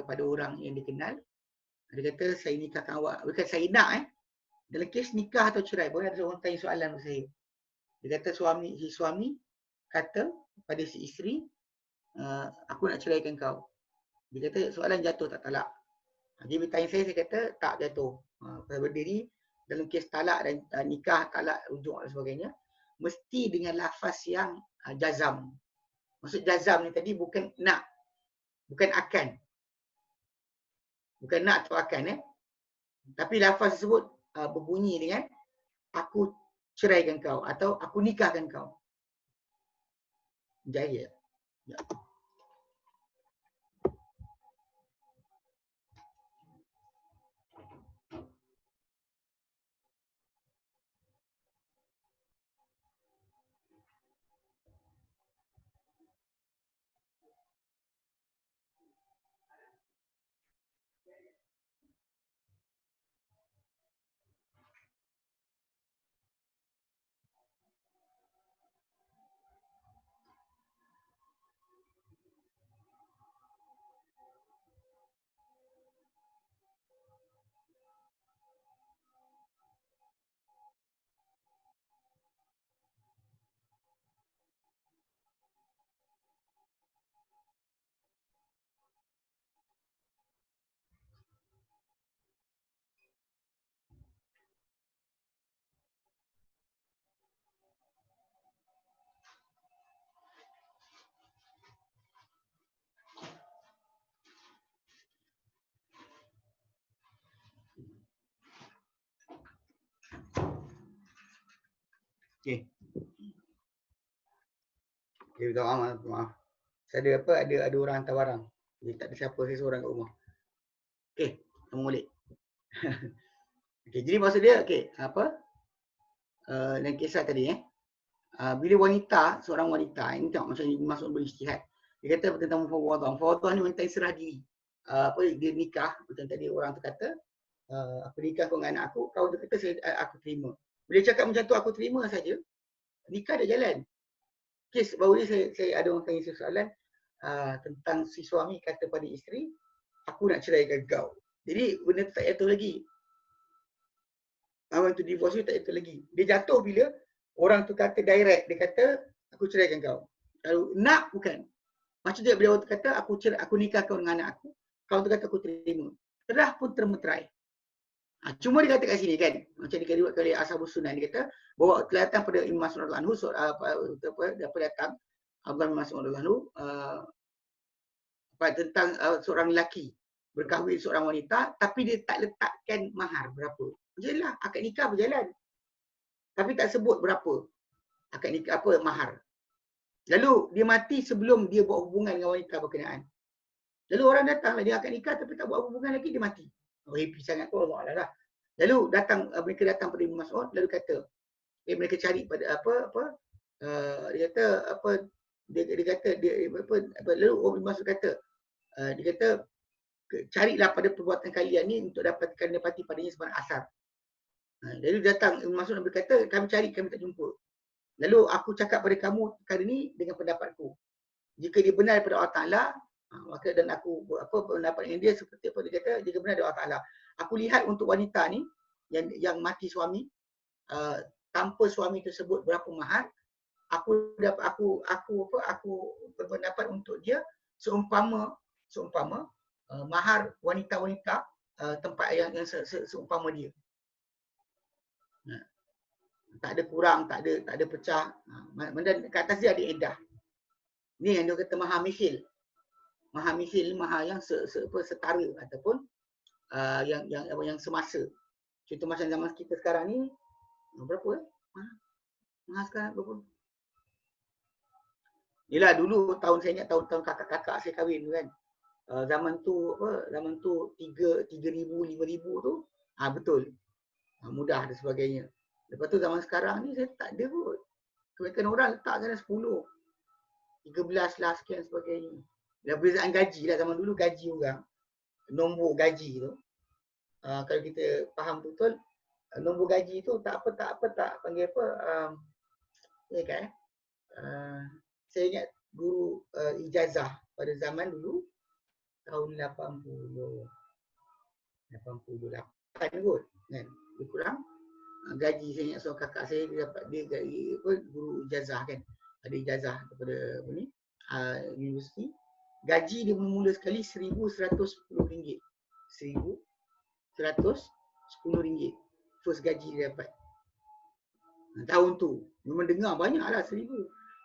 pada orang yang dia kenal, dia kata saya nikahkan awak. Bukan saya nak dalam kes nikah atau cerai, boleh ada orang tanya soalan kepada saya. Dia kata si suami kata pada si isteri, aku nak ceraikan kau. Dia kata soalan jatuh tak talak. Dia bertanya saya kata tak jatuh. Pasal benda ni dalam kes talak dan nikah, talak, rujuk dan sebagainya, mesti dengan lafaz yang jazam. Maksud jazam ni tadi bukan nak, bukan akan. Bukan nak atau akan. Tapi lafaz tersebut berbunyi dengan aku ceraikan kau atau aku nikahkan kau. Jaya. Ya. Okey. Okay, minta maaf. Saya ada orang hantar barang. Jadi tak ada siapa, saya seorang kat rumah. Okey, sambung balik. Okey, jadi maksud dia dan kisah tadi bila seorang wanita, ini tengok macam ni masuk berijtihad. Dia kata tentang mufawadah. Mufawadah ni wanita yang serah diri. Dia nikah, macam tadi orang tu kata, aku nikah dengan anak aku, kau tu kata aku terima. Bila cakap macam tu aku terima saja, nikah dah jalan. Kes baru ni saya ada orang tanya saya soalan tentang si suami kata pada isteri, aku nak ceraikan kau. Jadi benda tu tak jatuh lagi. I want to divorce you tak jatuh lagi. Dia jatuh bila orang tu kata direct, dia kata aku ceraikan kau. Kalau nak bukan. Macam tu bila orang tu kata aku nikah kau dengan anak aku, kau tu kata aku terima. Terah pun termeterai. Cuma dia kata kat sini kan, macam dikatakan oleh Ashabus Sunan, dia kata bahawa telah datang pada Imam Mas'ud radhiyallahu anhu, apa datang Abdullah bin Mas'ud radhiyallahu anhu tentang seorang lelaki berkahwin seorang wanita tapi dia tak letakkan mahar berapa. Jelah akad nikah berjalan. Tapi tak sebut berapa akad nikah mahar. Lalu dia mati sebelum dia buat hubungan dengan wanita berkenaan. Lalu orang datanglah dia akad nikah tapi tak buat hubungan lagi, dia mati. Happy sangat tu Allah lah. Lalu mereka datang pada Ibn Mas'ud lalu kata mereka cari pada dia kata lalu Ibn Mas'ud kata dia kata carilah pada perbuatan kalian ni untuk dapati padanya sebarang asar. Lalu datang Ibn Mas'ud berkata kami cari, kami tak jumpa. Lalu aku cakap pada kamu perkara ni dengan pendapatku. Jika dia benar daripada Allah Ta'ala, maka dan aku pendapat dengan dia seperti apa dia kata, jika benar daripada Allah Ta'ala, aku lihat untuk wanita ni yang mati suami tanpa suami tersebut berapa mahar, aku berpendapat untuk dia seumpama mahar wanita-wanita tempat yang seumpama dia. Tak ada kurang, tak ada pecah. Dan kat atas dia ada edah. Ni yang dia kata mahar misil. Mahar misil mahar yang setara ataupun yang semasa. Contoh macam zaman kita sekarang ni berapa? Mahar sekarang berapa? Yelah dulu saya ingat tahun kakak-kakak saya kahwin tu kan. Zaman tu 3,000, 5,000 tu betul. Mudah dan sebagainya. Lepas tu zaman sekarang ni saya tak ada kot. Kebanyakan orang letak sana 10, 13 lah sekian sebagainya. Dan perbezaan gaji lah, zaman dulu gaji orang. Nombor gaji tu. Kalau kita faham betul, nombor gaji tu tak panggil apa. Saya ingat guru ijazah pada zaman dulu tahun 88 kot kan. Lebih kurang gaji saya ingat seorang kakak saya dia dapat dia gaji guru ijazah kan. Ada ijazah daripada universiti. Gaji dia mula sekali RM1,110. RM1,110. First gaji dia dapat. Tahun tu. Memang dengar banyaklah 1,000.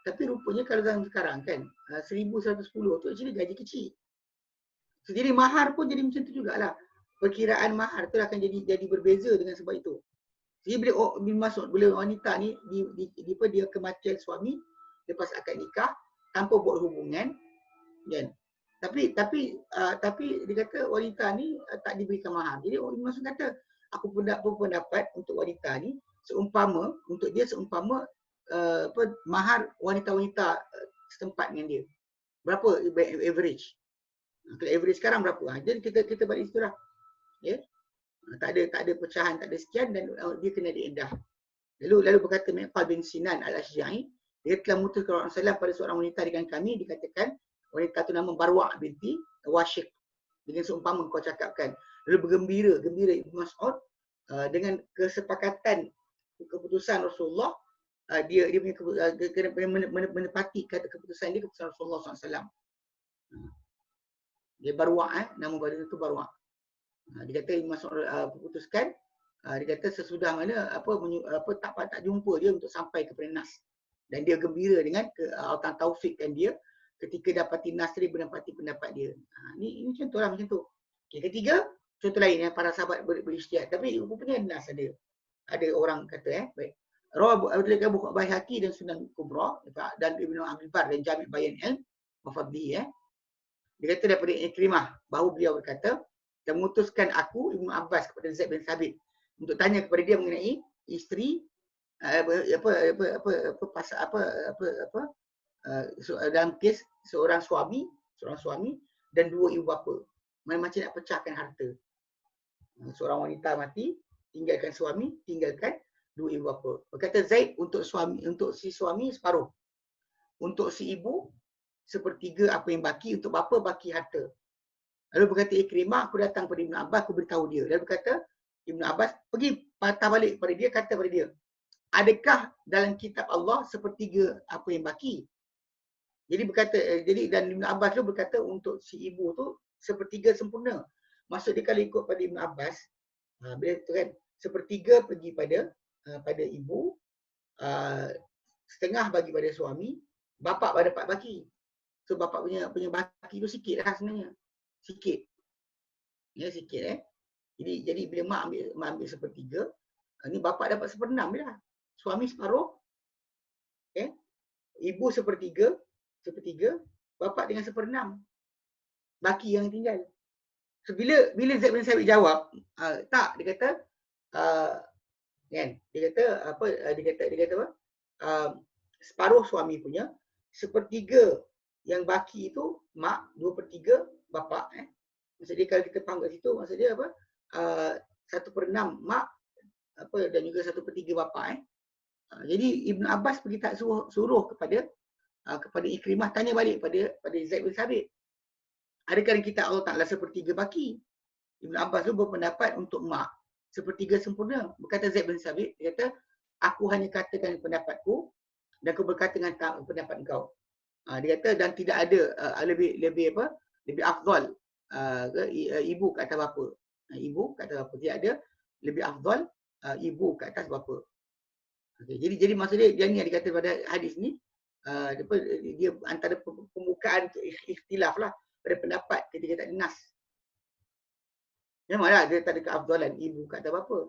Tapi rupanya kalau zaman sekarang kan 1,110 tu actually gaji kecil. So, jadi mahar pun jadi macam tu jugalah. Perkiraan mahar tu akan jadi berbeza dengan sebab itu. Jadi bila wanita ni dia kematian suami lepas akad nikah tanpa buat hubungan kan. Tapi dia kata wanita ni tak diberikan mahar. Jadi maksud kata aku berpendapat untuk wanita ni seumpama mahar wanita-wanita setempat dengan dia. Berapa average? Kalau average sekarang berapa? Jadi kita balik situ lah. Ya. Tak ada pecahan, tak ada sekian dan dia kena diedah. Lalu berkata Miqal bin Sinan al-Ashja'i, dia telah mutuskan Rasulullah pada seorang wanita dengan kami, dikatakan wanita tu nama Barwa' binti Washiq. Dengan seumpama kau cakapkan. Lalu gembira Ibnu Mas'ud dengan kesepakatan keputusan Rasulullah, dia menepati kata keputusan dia, keputusan Rasulullah SAW. Dia Barwa', nama badan itu Barwa'. Dia kata Ibnu Mas'ud putuskan, dia kata sesudah mana tak jumpa dia untuk sampai kepada nas. Dan dia gembira dengan Allah taufikkan dia ketika dapati nas dia menepati pendapat dia. Ini contohlah macam tu. Okay, ketiga, contoh lain yang para sahabat berisytihad. Tapi rupanya nas ada. Ada orang kata baik. Rawah Abu Baihaqi dan Sunan Kubra dan Ibnu Abdul Bar dan Jami' Bayan Ilm Mafadli Dia kata daripada Ikrimah bahawa beliau berkata, dan mengutuskan aku Ibnu Abbas kepada Zaid bin Thabit untuk tanya kepada dia mengenai isteri dalam kes seorang suami dan dua ibu bapa macam nak pecahkan harta. Seorang wanita mati, tinggalkan suami, tinggalkan dua ibu bapa. Berkata Zaid, untuk si suami separuh, untuk si ibu sepertiga apa yang baki, untuk bapa baki harta. Lalu berkata Ikrimah, aku datang pada Ibn Abbas, aku beritahu dia. Lalu berkata Ibn Abbas, pergi patah balik pada dia, kata pada dia, adakah dalam kitab Allah sepertiga apa yang baki? Jadi dan Ibn Abbas tu berkata untuk si ibu tu sepertiga sempurna. Maksud dia kalau ikut pada Ibn Abbas, bila tu kan, sepertiga pergi pada ibu, setengah bagi pada suami, bapa dapat baki. So bapa punya baki tu sikit lah sebenarnya. Sikit. Ya, sikit Jadi bila mak ambil sepertiga, ni bapa dapat seperenam je lah. Suami separuh, ibu sepertiga, bapa dengan seperenam. Baki yang tinggal. So bila Zaid bin Thabit jawab, tak, dia kata kan, dia kata apa? Separuh suami punya, sepertiga yang baki itu mak, 2/3 bapa. Maksud dia kalau kita faham kat situ, maksud dia apa? 1/6 mak dan juga 1/3 bapa. Jadi Ibn Abbas pergi tak suruh kepada Ikrimah, tanya balik pada Zaid bin Thabit. Adakah kita Allah Ta'ala sepertiga baki? Ibn Abbas tu berpendapat untuk mak sepertiga sempurna. Berkata Zaid bin Thabit, dia kata, aku hanya katakan pendapatku dan kau berkata dengan pendapat kau. Dia kata dan tidak ada lebih afdal ibu ke atas bapa. Ibu ke atas bapa. Tidak ada lebih afdal ibu ke atas bapa. Okay. Jadi maksud dia ni yang dikata pada hadis ni, dia antara pembukaan ikhtilaf lah pada pendapat ketika tak ada nas. Memanglah dia tak ada keafdalan ibu kat atas bapa.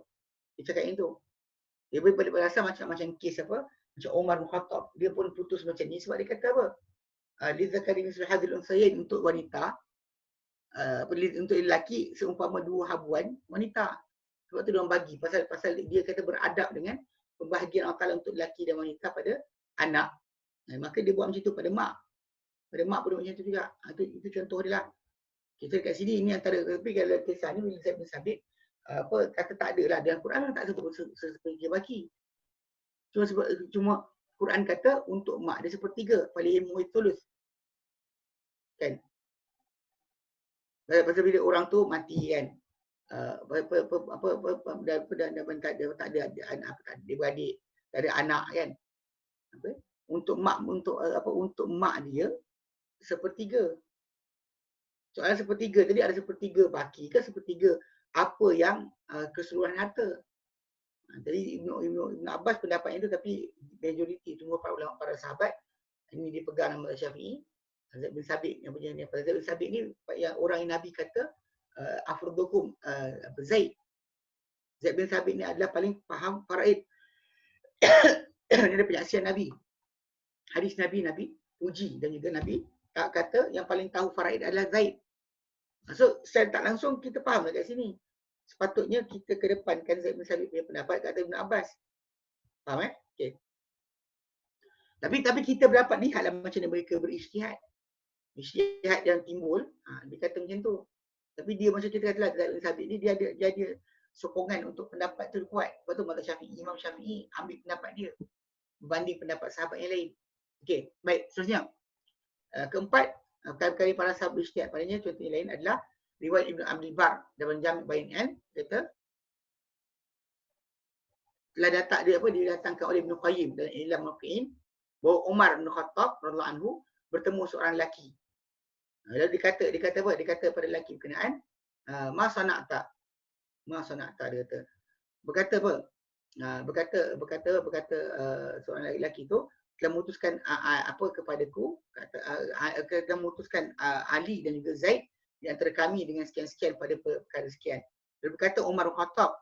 Dia cakap yang tu. Dia boleh berasa macam kes apa? Macam Umar bin Khattab. Dia pun putus macam ni sebab dia kata apa? Li zakari mislu hadzal unsayain, untuk wanita, untuk lelaki seumpama dua habuan wanita. Sebab tu dia orang bagi pasal dia kata beradab dengan pembahagian Allah Taala untuk lelaki dan wanita pada anak. Maka dia buat macam tu pada mak. Pada mak pun macam tu juga. Itu contoh dia lah. Kita kat sini ini antara, tapi kalau kisah ni bila saya bersabit kata tak ada lah dalam Quran tak sebut sepertiga baki. Cuma Quran kata untuk mak dia sepertiga, paling muitulus. Kan? Pasal bila orang tu mati kan, tak ada anak, dia beradik, tak ada anak kan. Untuk mak dia sepertiga. Soalan sepertiga tadi, ada sepertiga baki ke sepertiga apa yang keseluruhan harta. Jadi Ibn Abbas pendapat itu, tapi majoriti semua para ulama, para sahabat ini dipegang nama Syafi'i. Zaid bin Sabit yang punya ni. Zaid bin Sabit ni yang orang yang Nabi kata afrodukum Zaid. Zaid bin Sabit ni adalah paling faham faraid. Dia ada penyaksian Nabi. Hadis Nabi puji, dan juga Nabi tak kata yang paling tahu faraid adalah Zaid. So, secara tak langsung kita faham kat sini. Sepatutnya kita kedepankan Zaid bin Sabit punya pendapat kata Ibn Abbas. Faham Okay. Tapi kita dapat lihatlah macam mana mereka berijtihad. Ijtihad yang timbul, dia kata macam tu. Tapi dia macam kita katalah, Zaid bin Sabit ni dia ada sokongan untuk pendapat tu kuat. Lepas tu mazhab Syafi'i, Imam Syafi'i ambil pendapat dia berbanding pendapat sahabat yang lain. Okey, baik, seterusnya. Keempat, perkara-perkara para sahabat ijtihad padanya, contoh yang lain adalah riwayat Ibn Abdul Bar dalam Jami' Bayan kata telah didatangkan oleh Ibn Qayyim dan Ilam Muqin bahawa Umar bin Khattab radhiyallahu anhu bertemu seorang lelaki. Lalu dia kata apa? Dia kata pada lelaki berkenaan, ma sana'ta. Ma sana'ta, dia kata. Berkata apa? Berkata seorang lelaki tu telah memutuskan apa kepadaku, telah memutuskan Ali dan juga Zaid di antara kami dengan sekian-sekian pada perkara sekian. Dia berkata Umar bin Khattab,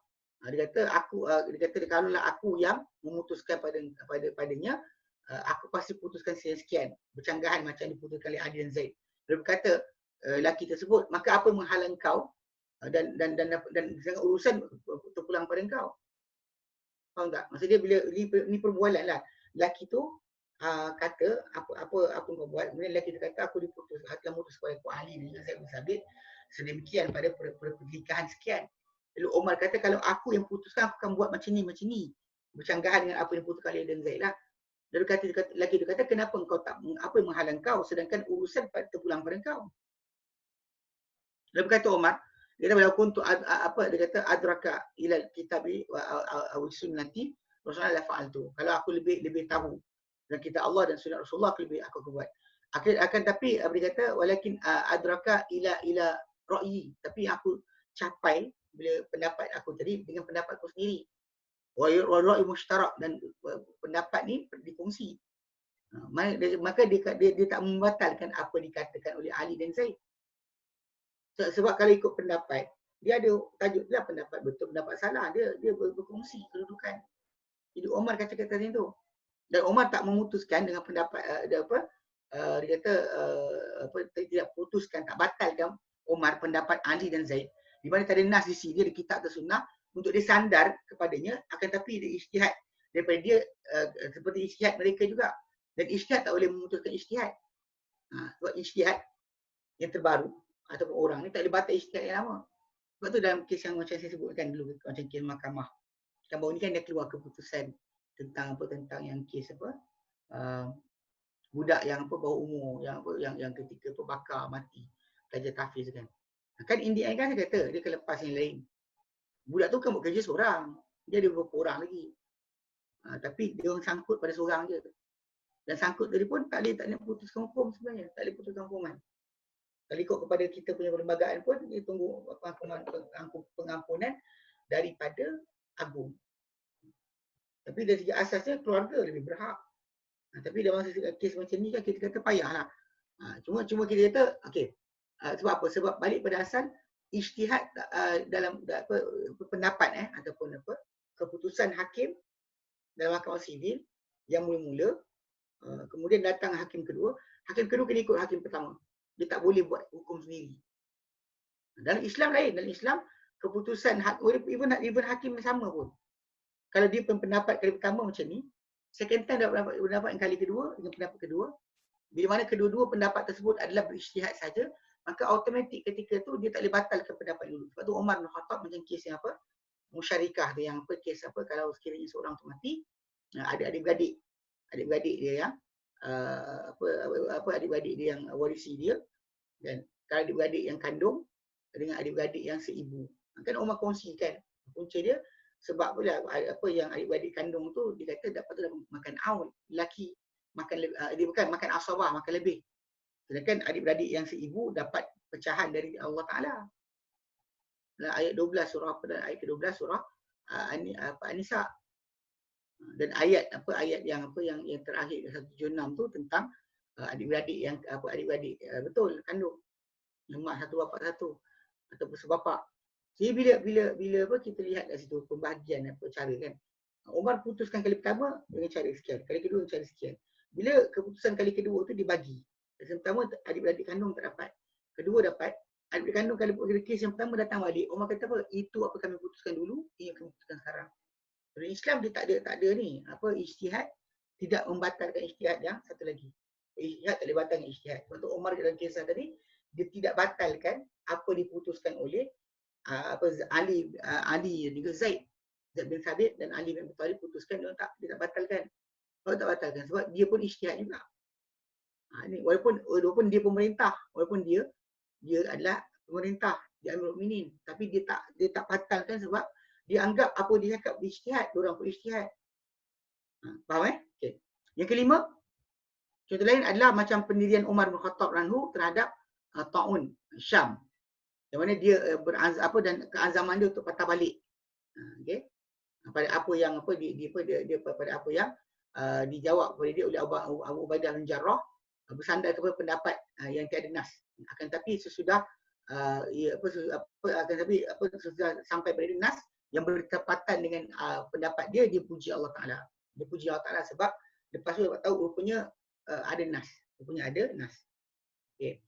dia kata kalaulah aku yang memutuskan padanya, aku pasti putuskan sekian-sekian, bercanggahan macam diputuskan oleh Ali dan Zaid. Dia berkata lelaki tersebut, maka apa menghalang kau dan urusan terpulang pada kau. Faham tak? Maksud dia bila ni perbualan lah. Lelaki tu kata apa kau buat. Kemudian lelaki tu kata aku telah memutus kepada aku Ali dengan Zaid bin Sabit sedemikian pada pernikahan sekian. Lalu Umar kata kalau aku yang putuskan aku akan buat macam ni. Bercanggahan dengan apa yang putuskan Ali dan Zaid lah. Lalu lelaki tu kata kenapa engkau tak, apa yang menghalang kau sedangkan urusan terpulang pada kau. Lalu berkata Umar, dia kata walaupun tu dia kata adraka ila kitabi wa sunnati Rasulullah fa'altu. Kalau aku lebih tahu dan kita Allah dan sunnah Rasulullah, aku buat. Akan tapi dia kata walakin adraka ila ra'yi, tapi aku capai bila pendapat aku tadi dengan pendapat aku sendiri. Wa ra'yi mushtarak, dan pendapat ni dikongsi. Maka dia tak membatalkan apa dikatakan oleh Ali dan Zaid. Sebab kalau ikut pendapat, dia ada tajuk dia pendapat betul, pendapat salah, dia berkongsi kedudukan. Jadi Umar kata macam tu. Dan Umar tak memutuskan dengan pendapat dia kata tidak putuskan, tak batalkan Umar pendapat Ali dan Zaid. Di mana tak ada nas di sini, dia ada kitab atau sunnah untuk dia sandar kepadanya, akan tapi dia ijtihad daripada dia seperti ijtihad mereka juga. Dan ijtihad tak boleh memutuskan ijtihad. Sebab ijtihad yang terbaru ataupun orang ni tak boleh batal ijtihad yang lama. Sebab tu dalam kes yang macam saya sebutkan dulu, macam kes mahkamah. Kan baru ni kan dia keluar keputusan tentang yang kes budak yang bawah umur, yang ketika bakar mati, pelajar tahfiz kan. Kan in the end kan dia kata dia akan lepas yang lain. Budak tu kan buat kerja seorang, dia ada beberapa orang lagi. Tapi dia orang sangkut pada seorang je. Dan sangkut tadi pun tak boleh putuskan hukum sebenarnya. Tak boleh putuskan hukuman. Kalau ikut kepada kita punya perlembagaan pun, dia tunggu pengampunan daripada agung. Tapi dari segi asasnya, keluarga lebih berhak. Tapi dalam kes macam ni kan kita kata payahlah. Cuma kita kata, okey. Sebab apa? Sebab balik pada asal, ijtihad dalam pendapat ataupun keputusan hakim dalam mahkamah sivil yang mula-mula, kemudian datang hakim kedua kena ikut hakim pertama. Dia tak boleh buat hukum sendiri. Dalam Islam lain. Dalam Islam, keputusan even hakim sama pun. Kalau dia pendapat kali pertama macam ni, second time dapat pendapat yang kali kedua dengan pendapat kedua, bila mana kedua-dua pendapat tersebut adalah berijtihad saja, maka automatik ketika tu dia tak boleh batalkan pendapat dulu. Sebab tu Umar bin Khattab macam kes yang musyarikah tu, yang kes kalau sekiranya seorang tu mati, ada adik-beradik dia yang adik-beradik dia yang warisi dia, dan kalau adik-beradik yang kandung dengan adik-beradik yang seibu. Kan Umar kongsikan punca dia sebab pula yang adik-beradik kandung tu dia kata dapat makan aul, lelaki makan dia bukan makan asabah, makan lebih. Sedangkan adik-beradik yang seibu dapat pecahan dari Allah Taala. Dalam ayat 12 surah ayat ke-12 surah An-Nisa. Dan ayat yang terakhir 176 tu tentang adik-beradik yang adik-beradik betul kandung. Mak satu bapa satu ataupun sebapa. Jadi bila kita lihat kat situ pembahagian cara kan. Umar putuskan kali pertama dengan cara sekian, kali kedua dengan cara sekian. Bila keputusan kali kedua tu dibagi. Yang pertama adik-beradik kandung tak dapat. Kedua dapat. Adik-beradik kandung kali kes yang pertama datang balik. Umar kata apa? Itu apa kami putuskan dulu, ini yang kami putuskan sekarang. Dalam Islam dia tak ada ni, ijtihad tidak membatalkan ijtihad yang satu lagi. Ijtihad tak boleh batalkan ijtihad. Untuk Umar dalam kisah tadi, dia tidak batalkan apa diputuskan oleh Ali dan juga Zaid bin Thabit dan Ali bin Abi Thalib putuskan, dia tak batalkan. Kalau tak batalkan sebab dia pun ijtihad juga. Ini walaupun dia pemerintah, walaupun dia adalah pemerintah, dia Amirul Mukminin, tapi dia tak batalkan sebab dia anggap apa dia cakap ijtihad, diorang pun ijtihad. Faham Okay. Yang kelima, contoh lain adalah macam pendirian Umar bin Khattab anhu terhadap Ta'un Syam. Yang mana dia dan keazaman dia untuk patah balik. Okey. Pada apa yang pada apa yang dijawab kepada dia oleh Abu Ubaidah bin Jarrah, bersandar kepada pendapat yang tiada nas. Akan tapi sesudah sesudah sampai pada nas yang bertepatan dengan pendapat dia puji Allah Ta'ala. Dia puji Allah Ta'ala sebab lepas tu dapat tahu rupanya ada nas. Rupanya ada nas. Okay.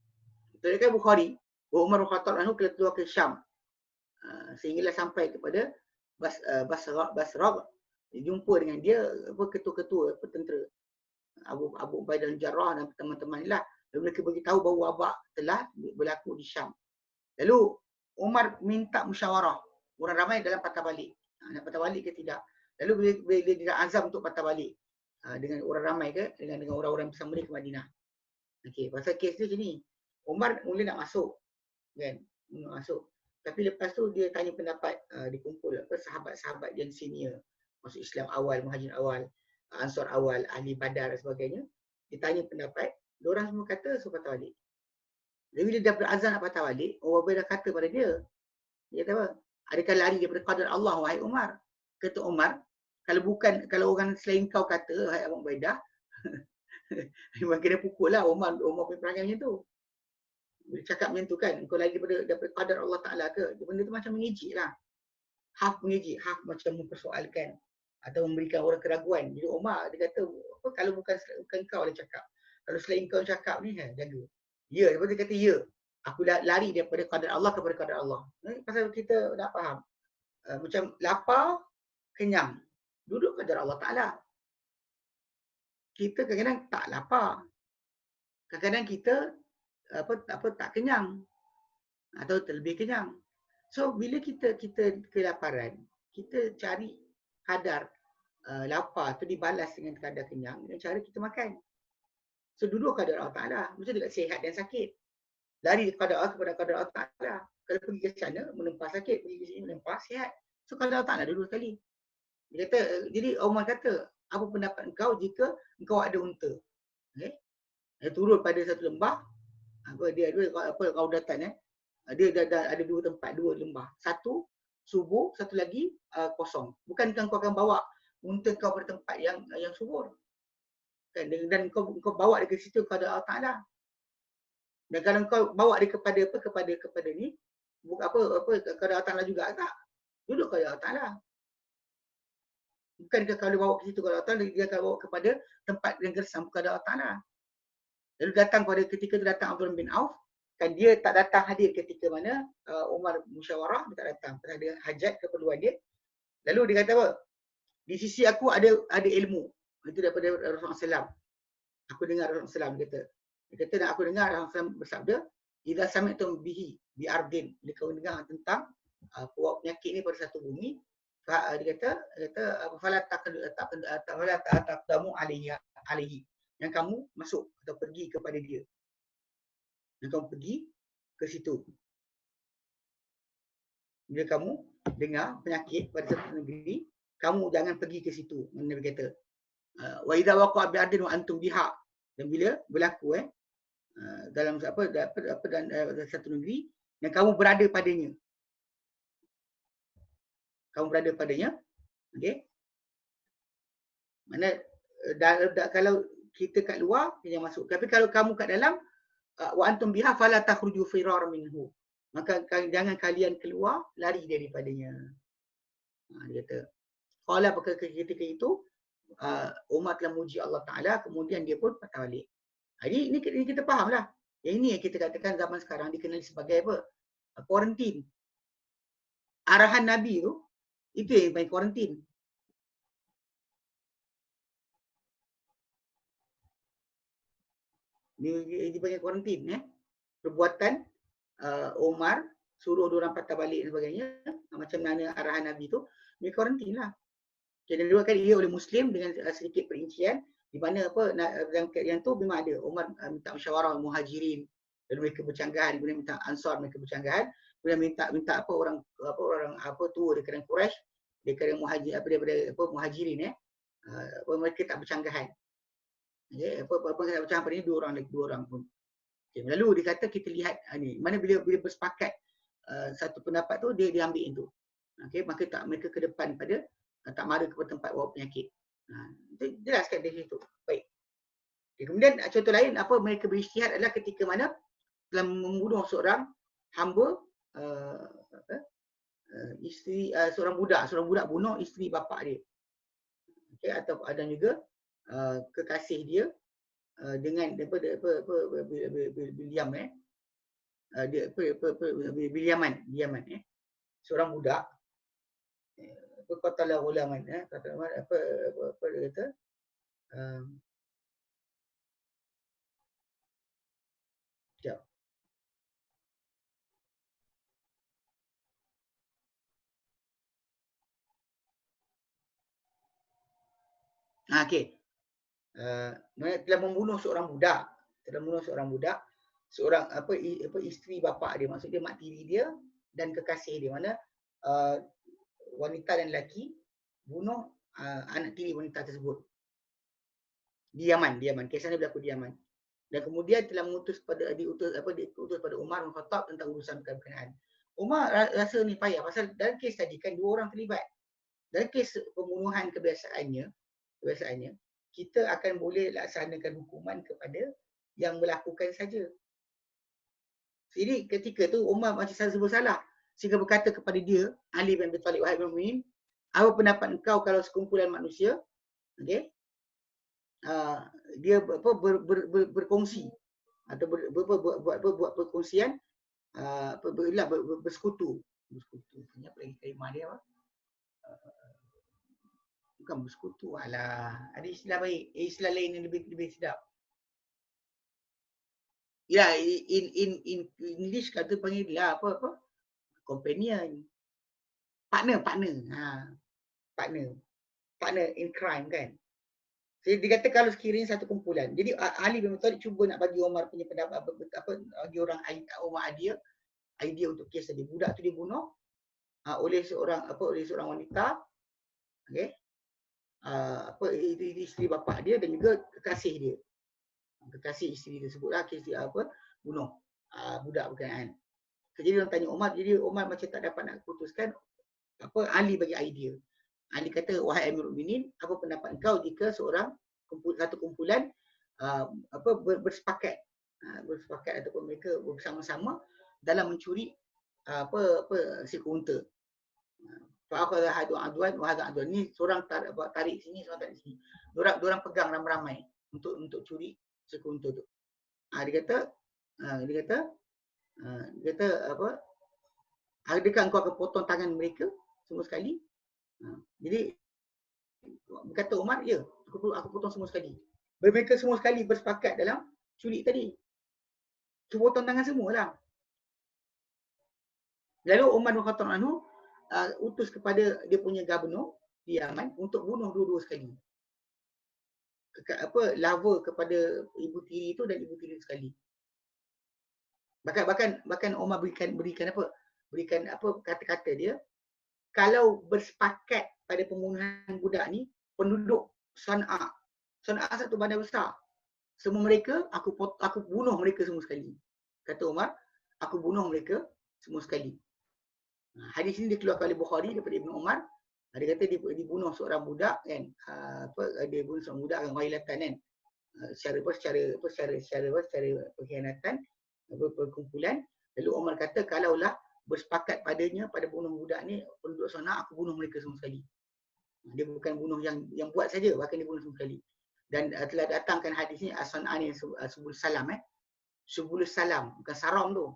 Riwayat Bukhari, Umar bin Khattab anhu keluar ke Syam. Sehinggalah sampai kepada Basra. Dia jumpa dengan dia ketua-ketua tentera. Abu Ubaidah bin Jarrah dan teman-teman ni lah. Lalu mereka beritahu bahawa wabak telah berlaku di Syam. Lalu Umar minta musyawarah. Orang ramai dalam patah balik. Nak patah balik ke tidak? Lalu bila dia azam untuk patah balik dengan orang ramai ke dengan orang-orang bersama dia ke Madinah. Okey, pasal kes dia macam ni. Umar mula nak masuk. Kan? Nak masuk. Tapi lepas tu dia tanya pendapat dikumpul sahabat-sahabat yang senior. Masuk Islam awal, Muhajir awal, Ansar awal, Ahli Badar dan sebagainya. Dia tanya pendapat, diorang semua kata suruh patah balik. Jadi bila dia berazam nak patah balik, orang dah kata pada dia. Dia kata apa? Adakah lari daripada qadar Allah, wahai Umar? Kata Umar, kalau orang selain kau kata, wahai Abu Ubaidah, memang kena pukul lah Umar punya perangai macam tu. Dia cakap macam tu kan, kau lari daripada qadar Allah Ta'ala ke? Benda tu macam mengejik lah. Half mengejik, half macam mempersoalkan atau memberikan orang keraguan. Jadi Umar, dia kata, kalau bukan kau yang cakap, kalau selain kau cakap ni, jaga. Ya, lepas dia kata, ya. Aku lari daripada qadar Allah kepada qadar Allah. Pasal kita nak faham. Macam lapar, kenyang. Duduk qadar Allah Ta'ala. Kita kadang-kadang tak lapar. Kadang-kadang kita tak kenyang. Atau terlebih kenyang. So, bila kita kelaparan, kita cari kadar lapar tu dibalas dengan kadar kenyang dengan cara kita makan. So, duduk qadar Allah Ta'ala. Macam dekat sihat dan sakit. Lari kepada Allah kepada qadar Allah Ta'ala. Kalau pergi ke sana, menempah sakit. Pergi ke sini, menempah sihat. So, qadar Allah Ta'ala dulu sekali. Dia kata, jadi Umar kata, apa pendapat engkau jika engkau ada unta? Okey. Dia turun pada satu lembah, dia kau datang dia dah ada dua tempat, dua lembah. Satu subur, satu lagi kosong. Bukankah kau akan bawa unta kau pada tempat yang subur? Kan, dan kau bawa dia ke situ kepada Allah Taala. Dan kalau kau bawa dia kepada ni, bukan apa kepada Allah Taala juga tak? Duduk kepada Allah Taala. Bukankah kalau bawa ke situ kepada Allah Taala, dia akan bawa kepada tempat yang gersam kepada Allah Taala. Lalu datang pada ketika itu datang Abdul bin Auf, kan dia tak datang hadir ketika mana Umar musyawarah, dia tak datang pasal ada hajat keperluan dia. Lalu dia kata apa? Di sisi aku ada ilmu. Itu daripada Rasulullah SAW. Aku dengar Rasulullah SAW kata. Dia kata aku dengar Rasulullah SAW bersabda, "Idza sami'tum bihi bi ardin." Bila kau dengar tentang penyakit ni pada satu bumi, dia kata fala taqdamu alaihi. Yang kamu masuk atau pergi kepada dia. Yang kamu pergi ke situ. Bila kamu dengar penyakit pada satu negeri, kamu jangan pergi ke situ. Nabi kata, wa idza waqa'a bi ardin wa antum biha. Dan bila berlaku dalam dan satu negeri dan kamu berada padanya. Kamu berada padanya. Okey. Mana kalau kita kat luar, dia jangan masuk. Tapi kalau kamu kat dalam, wa antum biha fala takhruju firar minhu. Maka jangan kalian keluar lari daripadanya. Dia kata. Qala ketika itu Umar telah muji Allah Taala, kemudian dia pun patah balik. Jadi ini kita fahamlah. Yang ini yang kita katakan zaman sekarang dikenali sebagai apa? Kuarantin. Arahan Nabi tu itu yang main kuarantin. Dipanggil kuarantin perbuatan Umar suruh diorang patah balik dan sebagainya, macam mana arahan Nabi tu, dia kuarantin lah. Jadi dua kali dia oleh Muslim dengan sedikit perincian di mana yang tu memang ada Umar minta musyawarah Muhajirin dan mereka bercanggahan, kemudian minta Ansar mereka bercanggahan, kemudian minta orang tu dari kalangan Quraisy, dari kalangan Muhajirin mereka tak bercanggahan. Okey, apa kata macam apa ni dua orang pun. Okay, lalu dia kata kita lihat ni mana bila bersepakat satu pendapat tu dia ambil itu. Okey, maka mereka ke depan pada tak mara kepada tempat bawa penyakit. Itu jelaskan dari situ. Baik. Okay, kemudian contoh lain apa mereka berijtihad adalah ketika mana telah membunuh seorang hamba isteri seorang budak bunuh isteri bapa dia. Okey, atau ada juga kekasih dia dengan Biliam dia Biliaman seorang budak qatala ghulaman kata apa dia kata sekejap. Okey. Telah membunuh seorang budak, seorang isteri bapa dia, maksud dia mak tiri dia dan kekasih dia, mana wanita dan lelaki bunuh anak tiri wanita tersebut di Yaman. Kisah ni berlaku di Yaman. Dan kemudian telah diutus pada Umar bin Khattab tentang urusan berkenaan. Umar rasa ni payah pasal dalam kes tadi kan dua orang terlibat. Dalam kes pembunuhan kebiasaannya kita akan boleh laksanakan hukuman kepada yang melakukan saja. Jadi ketika tu Umar macam serba salah sehingga berkata kepada dia, Ali bin Abi Thalib, wahai mukmin, apa pendapat engkau kalau sekumpulan manusia okey dia berkongsi atau buat perkongsian bersekutu apa lagi kalimah dia apa? Bukan bersekutu, alah ada istilah baik, istilah lain yang lebih sedap. Ya, in English kata panggil dia apa companion, partner in crime kan. Jadi dia kata kalau sekiranya satu kumpulan. Jadi Ali bin Abi Thalib cuba nak bagi Umar punya pendapat bagi orang Umar idea untuk kes tadi. Budak tu dibunuh oleh seorang wanita. Okey. isteri bapa dia dan juga kekasih dia. Kekasih isteri tersebutlah bunuh budak berkenaan. Jadi orang tanya Umar, jadi Umar macam tak dapat nak putuskan, Ali bagi idea. Ali kata, wahai Amirul Mukminin, apa pendapat engkau jika satu kumpulan bersepakat ataupun mereka bersama-sama dalam mencuri si unta. Fa'akhadha hadu adwan wa hadha adwan. Ni seorang tarik sini, seorang tarik sini. Diorang pegang ramai-ramai untuk curi si unta tu. Dia kata adakah engkau akan potong tangan mereka semua sekali? Jadi berkata Umar, ya, aku potong semua sekali. Mereka semua sekali bersepakat dalam curi tadi. Cuba potong tangan semualah. Lalu Umar bin Khattab anhu utus kepada dia punya gubernur di Yaman untuk bunuh dua-dua sekali. Lava kepada ibu tiri itu dan ibu tiri sekali. Bahkan Umar berikan kata-kata dia, kalau bersepakat pada pembunuhan budak ni, penduduk Sana'a satu bandar besar, semua mereka aku bunuh mereka semua sekali. Kata Umar, aku bunuh mereka semua sekali. Hadis ini dikeluarkan oleh Bukhari daripada Ibn Umar. Dia kata dia bunuh seorang budak kan, dia bunuh seorang budak dengan ghailatan kan, secara pengkhianatan, perkumpulan. Lalu Umar kata, kalaulah bersepakat padanya pada bunuh budak ni, penduduk sana, aku bunuh mereka semua sekali. Dia bukan bunuh yang buat saja, bahkan dia bunuh semua sekali. Dan telah datangkan hadis ni As-San'ani Subul Salam, Subul Salam, bukan Saram tu.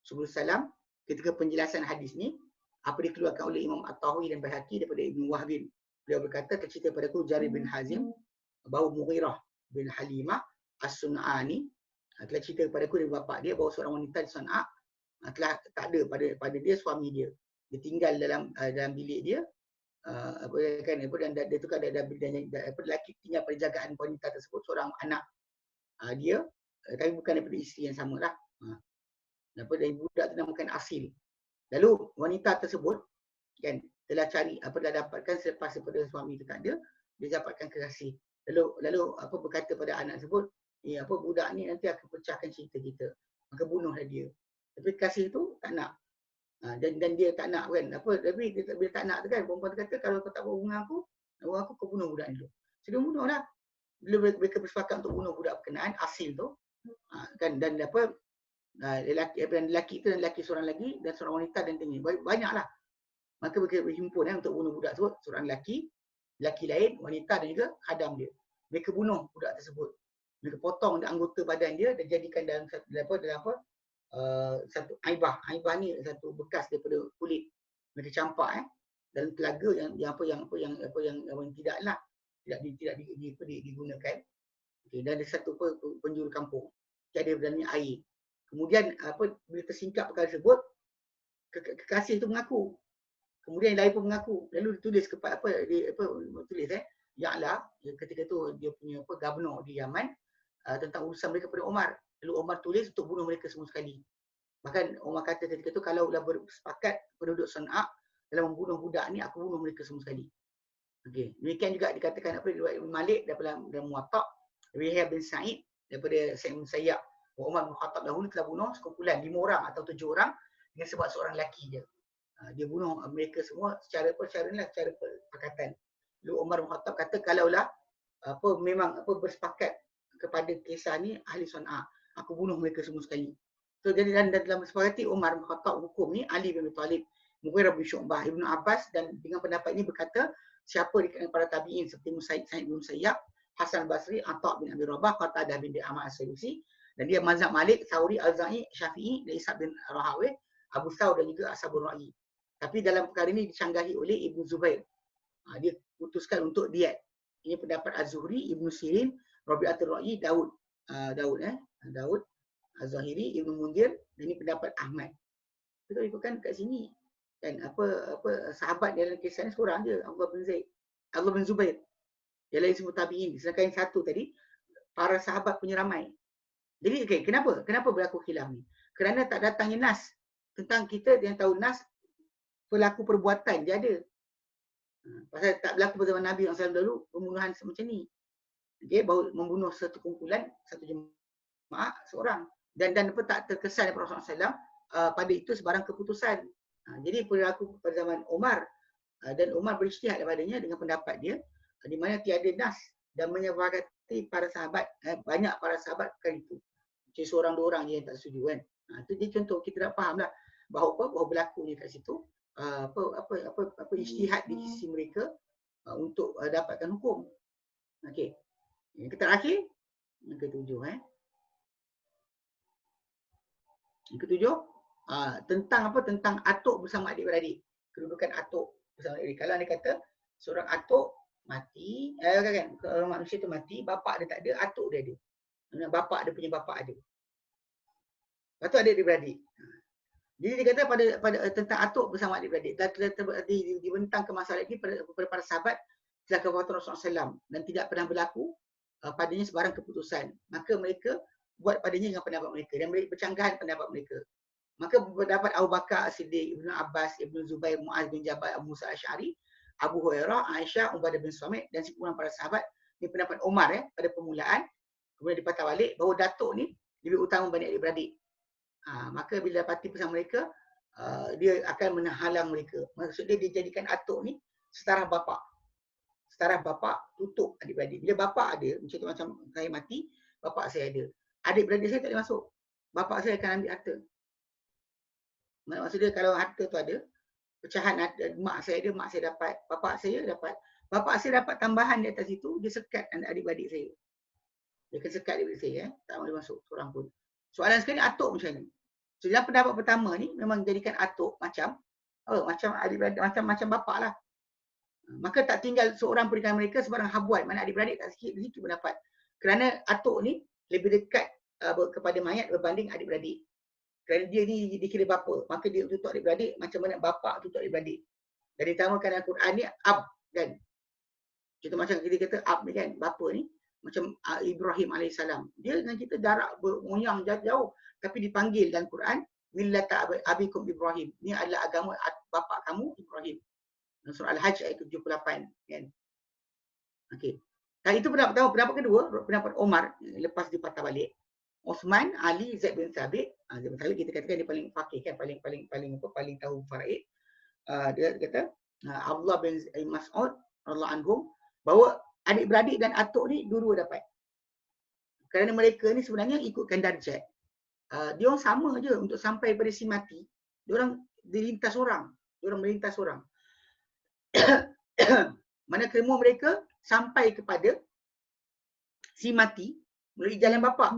Subul Salam, ketika penjelasan hadis ni, apa dikeluarkan oleh Imam At-Tahawi dan Baihaqi daripada Ibn Wahbin. Beliau berkata, tercerita padaku Jarir bin Hazim, bahawa Mughirah bin Halimah As-Sun'ani telah cerita padaku dari bapa dia bahawa seorang wanita di Sana'a telah tak ada pada dia suami dia. Dia tinggal dalam bilik dia, dan dia tu kan ada lelaki tinggal pada jagaan wanita tersebut, seorang anak dia, tapi bukan daripada isteri yang samalah. Dari budak tu namakan Asil. Lalu wanita tersebut kan telah dapatkan selepas daripada suami itu tak ada, dia dapatkan kekasih. Lalu berkata pada anak tersebut, budak ni nanti akan pecahkan cerita kita, maka bunuhlah dia. Tapi kekasih tu tak nak. Dan dia tak nak kan, tapi dia tak nak tu kan, perempuan tu kata, kalau kau tak berhubungan aku kau bunuh budak ni tu. So dia bunuhlah. Bila mereka bersepakat untuk bunuh budak berkenaan, Asil tu, kan, dan lelaki itu dan lelaki seorang lagi dan seorang wanita dan tinggi, banyaklah. Maka mereka berhimpun untuk bunuh budak tersebut, seorang lelaki lain, wanita dan juga khadam dia. Mereka bunuh budak tersebut. Mereka potong anggota badan dia dan jadikan dalam satu aibah. Aibah ni satu bekas daripada kulit. Mereka campak dalam telaga yang tidaklah digunakan. Okay, dan ada satu penjuru kampung. Jadi ada dalamnya air. Kemudian bila tersingkap perkara tersebut, kekasih itu mengaku. Kemudian yang lain pun mengaku. Lalu ditulis kepada Ya'la, ketika itu dia punya gubernur di Yaman, tentang urusan mereka kepada Umar. Lalu Umar tulis untuk bunuh mereka semua sekali. Bahkan Umar kata ketika itu, kalau dah bersepakat penduduk Sana'a dalam membunuh budak ni, aku bunuh mereka semua sekali. Okey, demikian juga dikatakan riwayat Ibn Malik daripada Muwatta', Yahya bin Sa'id daripada Sa'id bin Musayyab, Umar bin Khattab dahulu telah bunuh sekumpulan 5 orang atau 7 orang dengan sebab seorang lelaki je. Dia bunuh mereka semua secara perkatan. Lalu Umar bin Khattab kata, kalaulah memang bersepakat kepada kisah ni ahli Sana'a, aku bunuh mereka semua sekali. So jadi dalam sepakati Umar bin Khattab hukum ni, Ali bin Abi Thalib, Mughirah bin Syu'bah, Ibnu Abbas, dan dengan pendapat ini berkata, siapa di kalangan para tabi'in seperti Sa'id bin Musayyab, Hasan Basri, Atha' bin Abi Rabah, Qatadah bin Di'amah As-Sadusi, dan dia mazhab Malik, Thawri, Al-Za'i, Syafi'i, dan Ishaq bin Rahawih, Abu Thawr dan juga Ashabul Ra'i. Tapi dalam perkara ini dicanggahi oleh Ibnu Zubair. Dia putuskan untuk diat. Ini pendapat Az-Zuhri, Ibnu Sirin, Rabi'atul Ra'i, Daud Az-Zahiri, Ibnu Munzir, dan ini pendapat Ahmad. Kita ikutkan kat sini kan sahabat dalam kisah ni seorang je, Abdullah bin Zubair. Yang lain semua tabi'in. Sedangkan yang satu tadi para sahabat punya ramai. Jadi kenapa berlaku khilaf ni? Kerana tak datangnya nas. Tentang kita yang tahu nas pelaku perbuatan dia ada. Pasal tak berlaku pada zaman Nabi SAW dulu pembunuhan semacam ni. Okay, baru membunuh satu kumpulan, satu jemaah seorang. Dan apa tak terkesan daripada Rasulullah SAW pada itu sebarang keputusan. Jadi berlaku pada zaman Umar dan Umar berijtihad daripadanya dengan pendapat dia di mana tiada nas dan menyepakati para sahabat, banyak para sahabat kali itu. Jadi seorang dua orang je yang tak setuju kan. Itu dia contoh kita dah faham lah bahawa berlakunya kat situ apa ijtihad di sisi mereka untuk dapatkan hukum. Okey. Yang terakhir, yang ketujuh Yang ketujuh tentang apa? Tentang atuk bersama adik-beradik. Kedudukan atuk bersama adik. Kalau anda kata seorang atuk mati, kan? Kalau manusia tu mati, bapak dia tak ada, atuk dia ada. Bapak dia punya bapak ada. Lepas tu adik-beradik. Jadi dia kata pada tentang atuk bersama adik-beradik. Dibentang ke masalah ini pada para sahabat setelah kewafatan Rasulullah SAW dan tidak pernah berlaku padanya sebarang keputusan. Maka mereka buat padanya dengan pendapat mereka dan mereka bercanggahan pendapat mereka. Maka pendapat Abu Bakar As-Siddiq, Ibnu Abbas, Ibnu Zubair, Muaz bin Jabal, Abu Musa Asy'ari, Abu Hurairah, Aisyah, Ubadah bin Samit dan sekumpulan para sahabat. Ini pendapat Umar pada permulaan. Kemudian dipatah balik bahawa datuk ni lebih utama berbanding adik-beradik. Maka bila dapati pesan mereka, dia akan menghalang mereka. Maksudnya dia jadikan atuk ni setara bapa. Setara bapa tutup adik-beradik. Bila bapa ada, macam saya mati, bapa saya ada. Adik-beradik saya tak boleh masuk. Bapa saya akan ambil harta. Maksudnya kalau harta tu ada, pecahan mak saya ada, mak saya dapat, bapa saya dapat. Bapa saya dapat tambahan di atas itu, dia sekat adik-beradik saya. Dia akan sekat adik-beradik saya. Tak boleh masuk seorang pun. Soalan sekali atuk macam ni. So, dalam pendapat pertama ni memang jadikan atuk macam adik-beradik, macam bapak lah. Maka tak tinggal seorang pun di kalangan mereka sebarang habuat. Mana adik-beradik tak sikit, begitu pendapat. Kerana atuk ni lebih dekat kepada mayat berbanding adik-beradik. Kerana dia ni dikira bapa, maka dia tutup adik-beradik macam mana bapa tutup adik-beradik. Dan ditamakan dalam Quran ni ab kan. Kita macam kita kata ab ni kan, bapa ni macam Ibrahim AS. Dia dengan kita jarak bermoyang jauh, tapi dipanggil dalam Quran millata abikum Ibrahim. Ini adalah agama bapa kamu Ibrahim. Surah Al-Hajj ayat 78 kan. Okey. Dan itu pendapat pertama. Pendapat kedua, pendapat Omar lepas dipatah balik. Osman, Ali, Zaid bin Thabit. Zaid bin Thabit kita katakan dia paling faqih kan, paling tahu faraid. Dia kata Abdullah bin Mas'ud radhiyallahu anhum bahawa adik-beradik dan atuk ni dua-dua dapat. Kerana mereka ni sebenarnya ikutkan darjat. Dia orang sama je untuk sampai pada si mati. Dia orang dilintas orang. Dia orang melintas orang. Mana kelima mereka sampai kepada si mati melalui jalan bapa.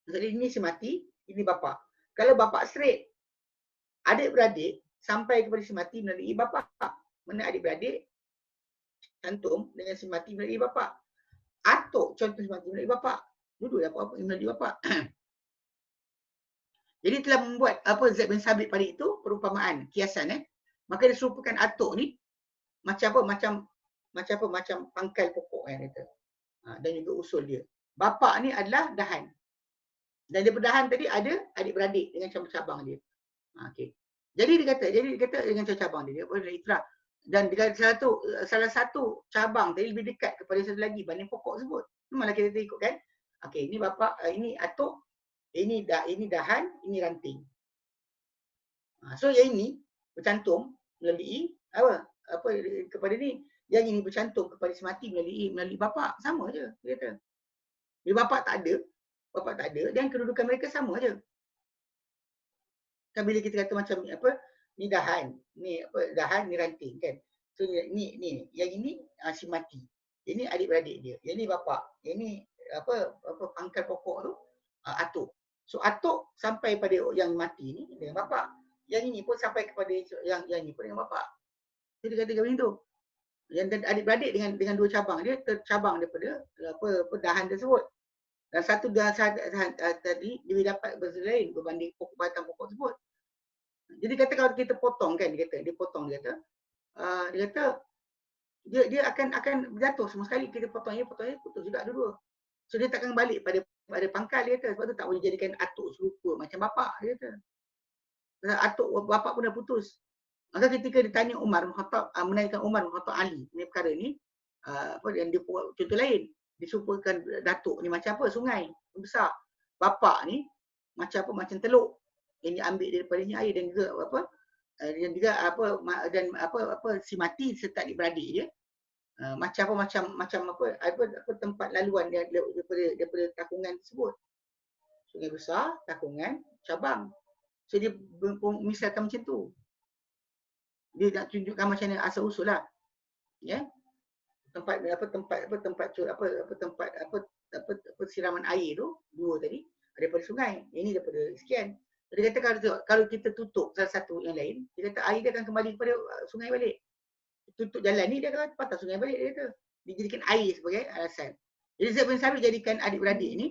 Jadi ini si mati, ini bapa. Kalau bapa straight, adik-beradik sampai kepada si mati melalui bapa. Mana adik-beradik cantum dengan si mati melalui bapa. Atuk contoh si mati melalui bapa. Dua-dua apa melalui bapa. Jadi telah membuat Zaid bin Thabit pada itu perumpamaan, kiasan Maka dia serupakan atuk ni macam macam pangkal pokok kan kata. Dan juga usul dia. Bapa ni adalah dahan. Dan daripada dahan tadi ada adik-beradik dengan cabang-cabang dia. Okey. Jadi dia kata dengan cabang dia boleh ikrar. Dan dengan salah satu cabang tadi lebih dekat kepada satu lagi banding pokok tersebut. Memanglah kita ikut kan? Okey, ini bapa, ini atuk, ini dahan, ini ranting. So yang ini bercantum melalui apa kepada ni, yang ini bercantum kepada si mati melalui bapa, sama je dia kata. Bila bapa tak ada dan kedudukan mereka sama je. Kan bila kita kata macam ni dahan, ni dahan, ni ranting kan. So ni yang ini si mati. Ini adik-beradik dia. Yang ni bapa. Yang ni pangkal pokok tu atuk. So atuk sampai pada yang mati ni dengan bapa. Yang ini pun sampai kepada yang ini pun dengan bapa. Jadi kata macam tu. Yang adik-beradik dengan dua cabang dia tercabang daripada dahan tersebut. Dan satu dahan tadi dia dapat berzelain berbanding batang pokok tersebut. Jadi kata kalau kita potong kan dia potong dia kata dia akan jatuh semua sekali kita potongnya putus juga dua-dua. So dia takkan balik pada pangkal dia kata. Sebab tu tak boleh jadikan atuk serupa macam bapa dia kata. Atuk bapa pun dah putus. Maka ketika ditanya Umar bin Khattab, menanyakan Umar bin Khattab Ali ni perkara ni, apa yang dia buat contoh lain. Disumpulkan datuk ni macam apa? Sungai besar. Bapak ni macam apa? Macam teluk yang diambil daripadanya air, dan juga apa? Dan juga apa dan apa si mati serta adik-beradik dia. Macam apa apa tempat laluan dia daripada takungan tersebut. Sungai besar, takungan, cabang. So dia misalkan macam tu. Dia nak tunjukkan macam mana asal usul lah. Ya. Tempat siraman air tu dua tadi daripada sungai. Ini daripada sekian. Dia kata kalau kita tutup salah satu yang lain, dia kata air dia akan kembali kepada sungai balik. Tutup jalan ni dia akan patah sungai balik, dia kata. Dijadikan air sebagai alasan. Jadi Zaid bin Sabit jadikan adik-beradik ni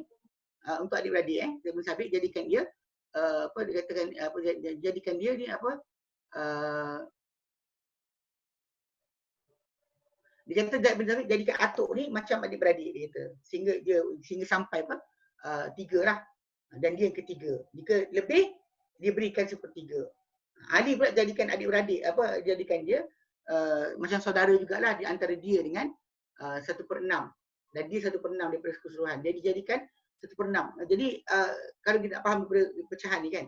untuk adik-beradik Zaid bin Sabit jadikan dia apa dikatakan apa jadikan dia ni apa dia kata Zaid bin Sabit jadikan atuk ni macam adik-beradik, dia kata. Sehingga sampai apa? 3 lah. Dan dia yang ketiga. Jika lebih, dia berikan 1/3. Ali pula jadikan adik-beradik, jadikan dia macam saudara jugalah di antara dia dengan 1/6. Dan dia 1/6 daripada keseluruhan. Dia dijadikan 1/6. Jadi kalau kita nak faham pecahan ni kan,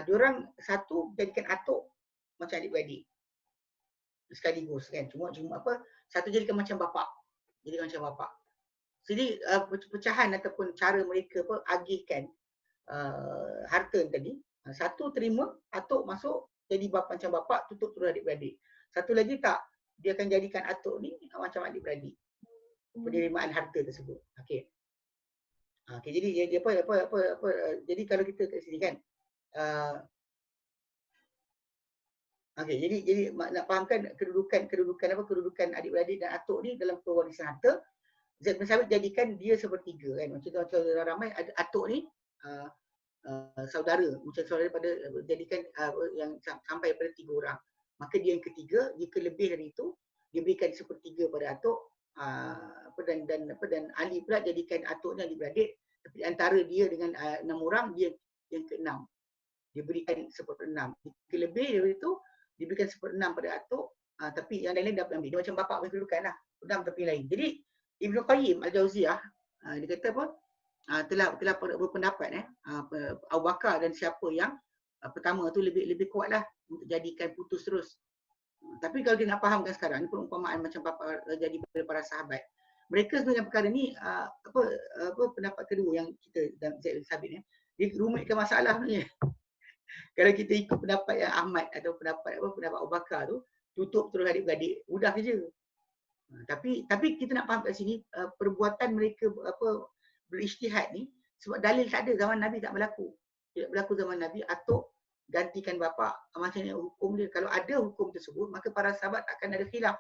diorang satu jadikan atuk macam adik-beradik sekaligus kan. Cuma apa, satu jadikan macam bapa. Jadikan macam bapa. Jadi pecahan ataupun cara mereka agihkan harta tadi, satu terima atuk masuk jadi macam bapa, tutup terus adik-beradik. Satu lagi tak, dia akan jadikan atuk ni macam adik-beradik. Penerimaan harta tersebut. Okey. Okey, jadi dia jadi kalau kita kat sini kan okey, jadi nak fahamkan kedudukan adik-beradik dan atuk ni dalam pewarisan harta. Zaid bin Sabit jadikan dia 1/3 kan. Macam ramai atuk ni saudara, macam saudara pada jadikan yang sampai pada 3 orang. Maka dia yang ketiga, jika lebih dari itu, dia berikan 1/3 pada atuk, dan Ali pula jadikan atuknya adik-beradik, tapi antara dia dengan 6 orang, dia yang ke-6. Dia berikan 1/6. Jika lebih dari itu, diberikan 1/6 pada atuk, tapi yang lain-lain dapat ambil. Dia macam bapak punya kedudukan lah. Pedam tapi lain. Jadi Ibnu Qayyim Al-Jauziyah dia kata apa? Telah berpendapat Abu Bakar dan siapa yang pertama tu lebih kuatlah untuk jadikan putus terus. Tapi kalau kita nak fahamkan sekarang ni perumpamaan macam apa jadi pada para sahabat. Mereka sebenarnya perkara ni apa pendapat kedua yang kita dan Zaid bin Sabit ni, dia rumitkan masalah sebenarnya. Kalau kita ikut pendapat yang Ahmad atau pendapat Abu Bakar tu, tutup terus adik-beradik, mudah saja. Tapi kita nak faham kat sini perbuatan mereka berijtihad ni sebab dalil tak ada, zaman Nabi tak berlaku. Tidak berlaku zaman Nabi, atuk gantikan bapa, macam ni hukum dia. Kalau ada hukum tersebut, maka para sahabat takkan ada khilaf.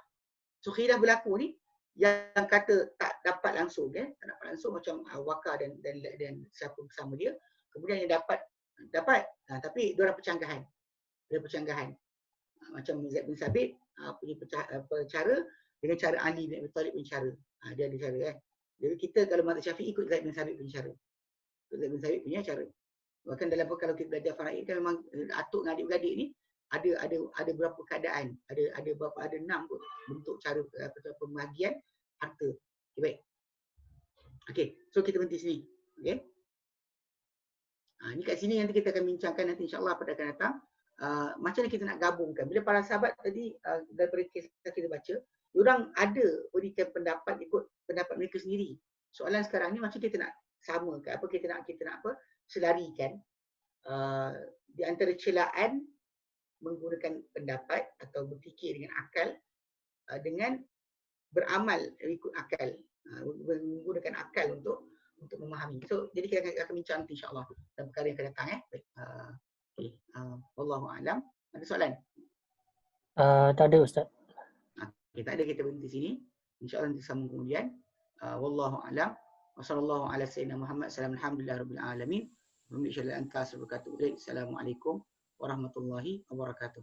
So khilaf berlaku ni yang kata tak dapat langsung tak dapat langsung macam Abu Bakar dan siapa bersama dia. Kemudian yang dapat tapi diorang percanggahan. Macam Zaid bin Sabit punya cara dengan cara Ali bin Abi Talib punya cara. Dia ada cara kan. Jadi kita kalau mazhab Syafi'i ikut Zaid bin Sabit punya cara. Zaid bin Sabit punya cara. Bahkan dalam kalau kita belajar faraid kan memang atuk dengan adik-beradik ni ada berapa keadaan. Ada 6 kot bentuk cara pembahagian harta. Okay, baik. Okey, so kita berhenti sini. Okey. Ini kat sini nanti kita akan bincangkan nanti insya-Allah pada akan datang. Macam mana kita nak gabungkan. Bila para sahabat tadi daripada kisah kita baca, diorang ada berikan pendapat ikut pendapat mereka sendiri. Soalan sekarang ni macam kita nak samakan kita nak selarikan di antara celaan menggunakan pendapat atau berfikir dengan akal dengan beramal ikut akal, menggunakan akal untuk memahami. So jadi kita akan bincang nanti insya-Allah dalam perkara yang akan datang Baik. Okey. Wallahu a'lam. Ada soalan? Tak ada Ustaz. Okay, tak ada, kita berhenti sini. InsyaAllah nanti sambung kemudian. Wallahu a'lam. Wa sallallahu ala sayyidina Muhammad. Alhamdulillah rabbil alamin. Assalamualaikum warahmatullahi wabarakatuh.